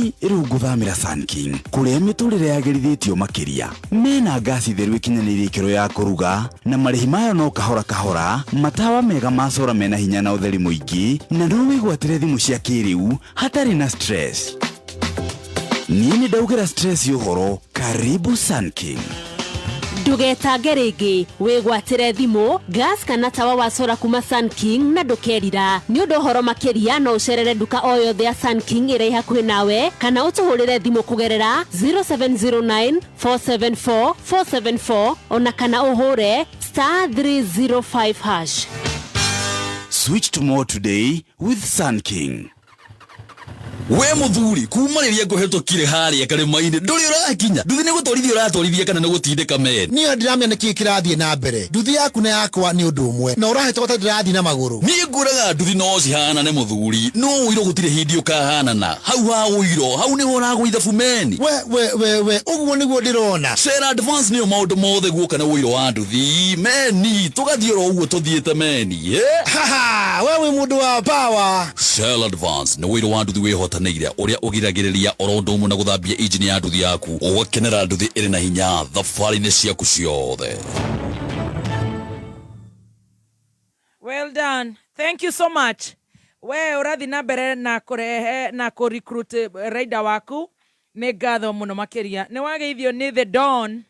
niĩ rĩu ngũthamĩra Sun King kũrĩa mĩtũrĩre yagĩrithĩtio makĩria mena ngasi theru ĩkinyanĩirie ikĩro ya kũruga na marĩhi mayo no kahora kahora, matawa mega ma solar mena hinya na ũtheri mũingĩ, na no wĩgwatĩre thimũ cia kĩrĩu hatarĩ na stress. Niĩ nĩ ndaugĩra stress ũhoro. Karibu Sun King. Ndugetange rĩngĩ wĩgwatĩre thimũ gas kana tawa wa solar kuma Sun King na ndũkerira. Nĩ ũndũ ũhoro makĩria no ũcerere nduka o yothe ya Sun King ĩrĩa hakuhĩ nawe kana ũtũhũrĩre thimũ kũgerera 0709 474 474 ona kana ũhũre *305#. Switch to more today with Sun King. We muthuri kuma riria nguhetũkire haria karĩma-inĩ ndũrĩ ũrakinya nduthi nĩ gũtwarithia ũratwarithia kana nĩ gũtindĩka meri niĩ ndiramenya nĩkĩ kĩrathiĩ na mbere nduthi yaku na yakwa nĩ ũndũ ũmwe na ũrahĩtũka ta ndĩrathiĩ na magũrũ niĩ ngũraga nduthi no cihanane muthuri no ũiro gũtirĩ hindi ũkahanana hau ha ũiro hau nĩho ũragwo ithabu meni we ũguo nĩguo ndĩrona Shell Advance nĩyo maũndũ mothe guoka na ũiro wa nduthi meni tũgathiĩ oro ũguo tũthiĩte meni haha we wĩ mũndũ wa power. Shell Advance nĩ ũiro wa nduthi wĩhota ũrĩa ũgiragĩrĩria oro ũndũ ũmwe na gũthambia injini ya nduthi yaku ũgakenera nduthi ĩrĩ na hinya thabarĩ-inĩ ciaku ciothe. Well done. Thank you so much. We ũrathi na mbere na kũrehe na kũrecruit rider waku nĩ ngatho mũno makĩria. Nĩ wageithio nĩ The Don.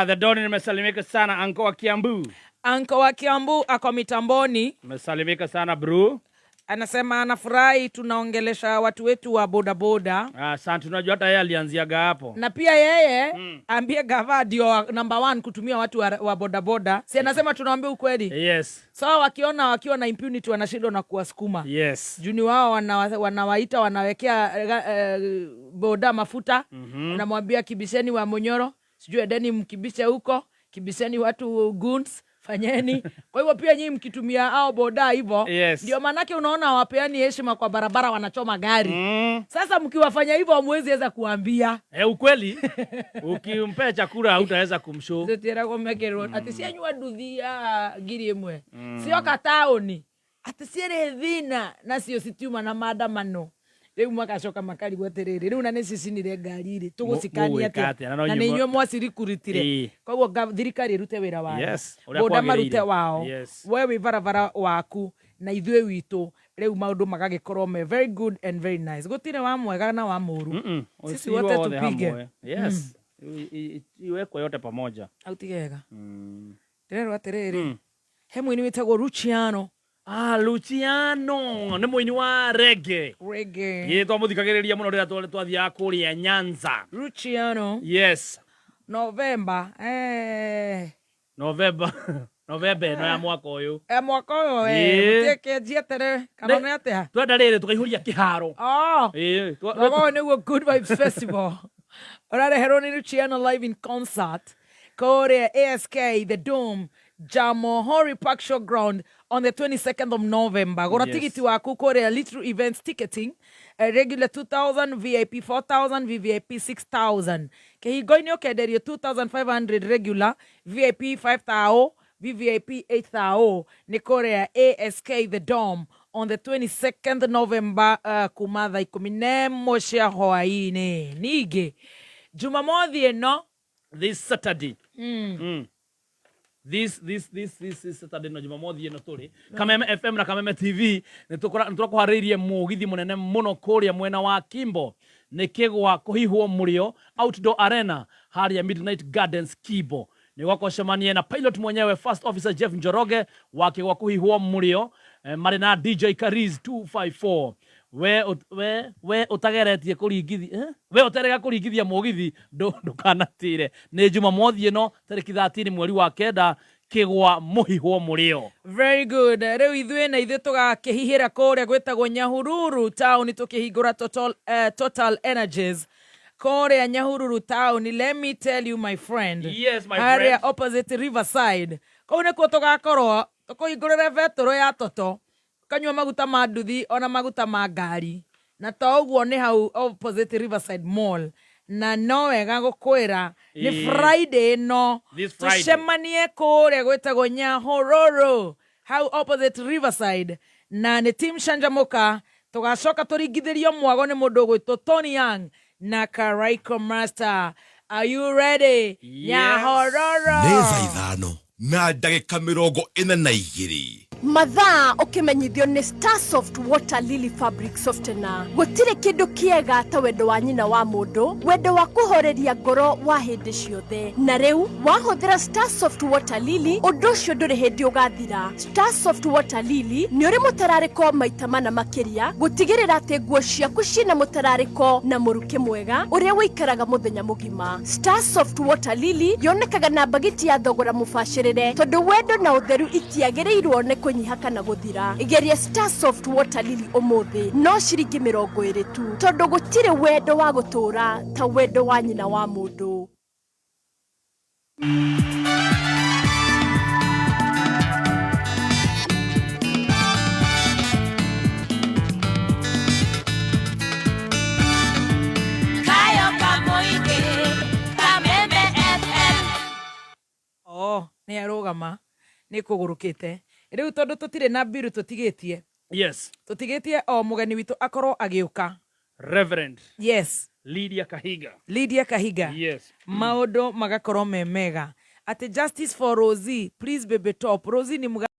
The Don nimesalimika sana anko wa Kiambu. Anko wa Kiambu ako mitamboni. Nimesalimika sana bro. Anasema anafurahi tunaongelesha watu wetu wa bodaboda. Asante, tunajua hata yeye alianziaga hapo. Na pia yeye ambie gava ndio number 1 kutumia watu wa bodaboda. Si anasema tunaambia ukweli. Yes. So wakiwa na impunity wanashindwa na kuwasukuma. Yes. Juni wao wanawaita wanawekea boda mafuta. Wanamwambia kibisheni wa Monyoro. Sijui edeni mkibishe huko. Kibisheni watu goons. Fanyeni. Kwa hivyo pia nyinyi mkitumia hao boda hivyo, ndio manake unaona wapeani heshima kwa barabara wanachoma gari. Sasa mkiwafanya hivyo hamwezi weza kuambia. Ukweli. Ukimpea chakula hutaweza kumshow. Zotera kwa mekero. Ati si anywa nduthi ya giri emwe. Sio kataoni. Ati siere thina na sio situma na maandamano. Rĩu magacoka makarigwo atĩrĩrĩ rĩu na nĩ cicinire ngari rĩ tũgũcikania atĩa na nĩ inyuĩ mwacirikuritire koguo thirikari ĩrute wĩra wayo boda marute wao we wĩ barabara waku na ithuĩ witũ rĩu maũndũ magagĩkorwo me very good and very nice gũtirĩ wa mwega na wa mũru sisi wote tupige iwekwe yote pamoja au tigega ndĩrerwo atĩrĩrĩ he mũini wĩtagwo Luciano. Luciano nĩ mũini wa reggae. Reggae. Twamuthikagĩrĩria mũno rĩrĩa twathiaga kũrĩa Nyanza. Luciano. Yes. November. November no ya mwaka ũyũ. Mwaka ũyũ mũteke njietere kana nĩ atĩa? Twenda rĩrĩ tũkaihũria kĩharo. Twagwo nĩguo Good Vibes Festival. Ũrareherwo nĩ Luciano live in concert. Kũrĩa ASK The Dome. Jamohori Park Showground on the 22nd of November. Gora tigiti waku kore Little Events ticketing. Regular 2,000, VIP 4,000, VVIP 6,000. Kehigoini okederio 2,500 regular, VIP 5,000, VVIP 8,000. Nikore ASK The Dome on the 22nd November kumatha ikumine moshia hoaine. Nige. Jumamothi eno. This Saturday. This Saturday no Jumamothi eno turi Kameme FM na Kameme TV niturakuharĩirie mũgithi mũnene mũno kũrĩa mwena wa Kimbo nikigwa kuhihwo mũrio outdoor arena haria Midnight Gardens Kibo nigwakoshemanie na pilot mwenyewe First Officer Jeff Njoroge wakigwa kuhihwo mũrio marĩ na DJ Kariz 254 we utageretie kuringithia we uterega kuringithia mugithi ndukanatire ni Jumamothi eno tariki 13 mweri wa kenda kigwa muhihwo murio. Very good. Rĩu ithuĩ na ithuĩ tũgakĩhihĩra kũrĩa gwĩtagwo Nyahururu town tukĩhingũra Total Energies kũrĩa Nyahururu town. Let me tell you my friend. Yes my area friend. opposite Riverside. Kũu nĩkuo tũgakorwo tũkũhingũrĩre vetoro ya toto. Kanyua maguta ma nduthi ona maguta ma ngari na to uguo ni hau opposite Riverside Mall na no wega gũkwĩra ni Friday no tucemanie kũrĩa gwĩtagwo Nyahururu hau opposite Riverside na ni team Shanjamuka tugacoka tũringithĩrio mwago nĩ mũndũ gwĩtwo Tony Young na Karaiko Master. Are you ready? Nyahororo. Neza ithano na ndagika 42. Mathaa ukimenyithio ni Starsoft Water Lily Fabric Softener. Gutire kindu kiega ta wendo wa nyina wa mundu, wendo wa kuhoreria ngoro wa hindi ciothe. Na riu wahuthira Starsoft Water Lily, undu ucio nduri hindi ugathira. Starsoft Water Lily ni uri mutarariko maita mana makiria, gutigirira ati nguo ciaku cina mutarariko na muruke mwega uria wikaraga muthenya mugima. Starsoft Water Lily yonekaga na bagiti ya thogora mubashirire, tondu wendo na utheru itiagirirwo ne kunyiha kana guthira. Igeria Starsoft Water Lily umuthi no ciringi 20 tu, tondu gutire wendo wa gutura ta wendo wa nyina wa mundu. Ni arugama ni kugurukite riu tondu tutire na biru tutigitie. Yes, tutigitie o mugeni witu akorwo agiuka. Reverend Yes, Lydia Kahiga. Yes, maundu magakorwo memega ati justice for Rosie, please baby top. Rosie ni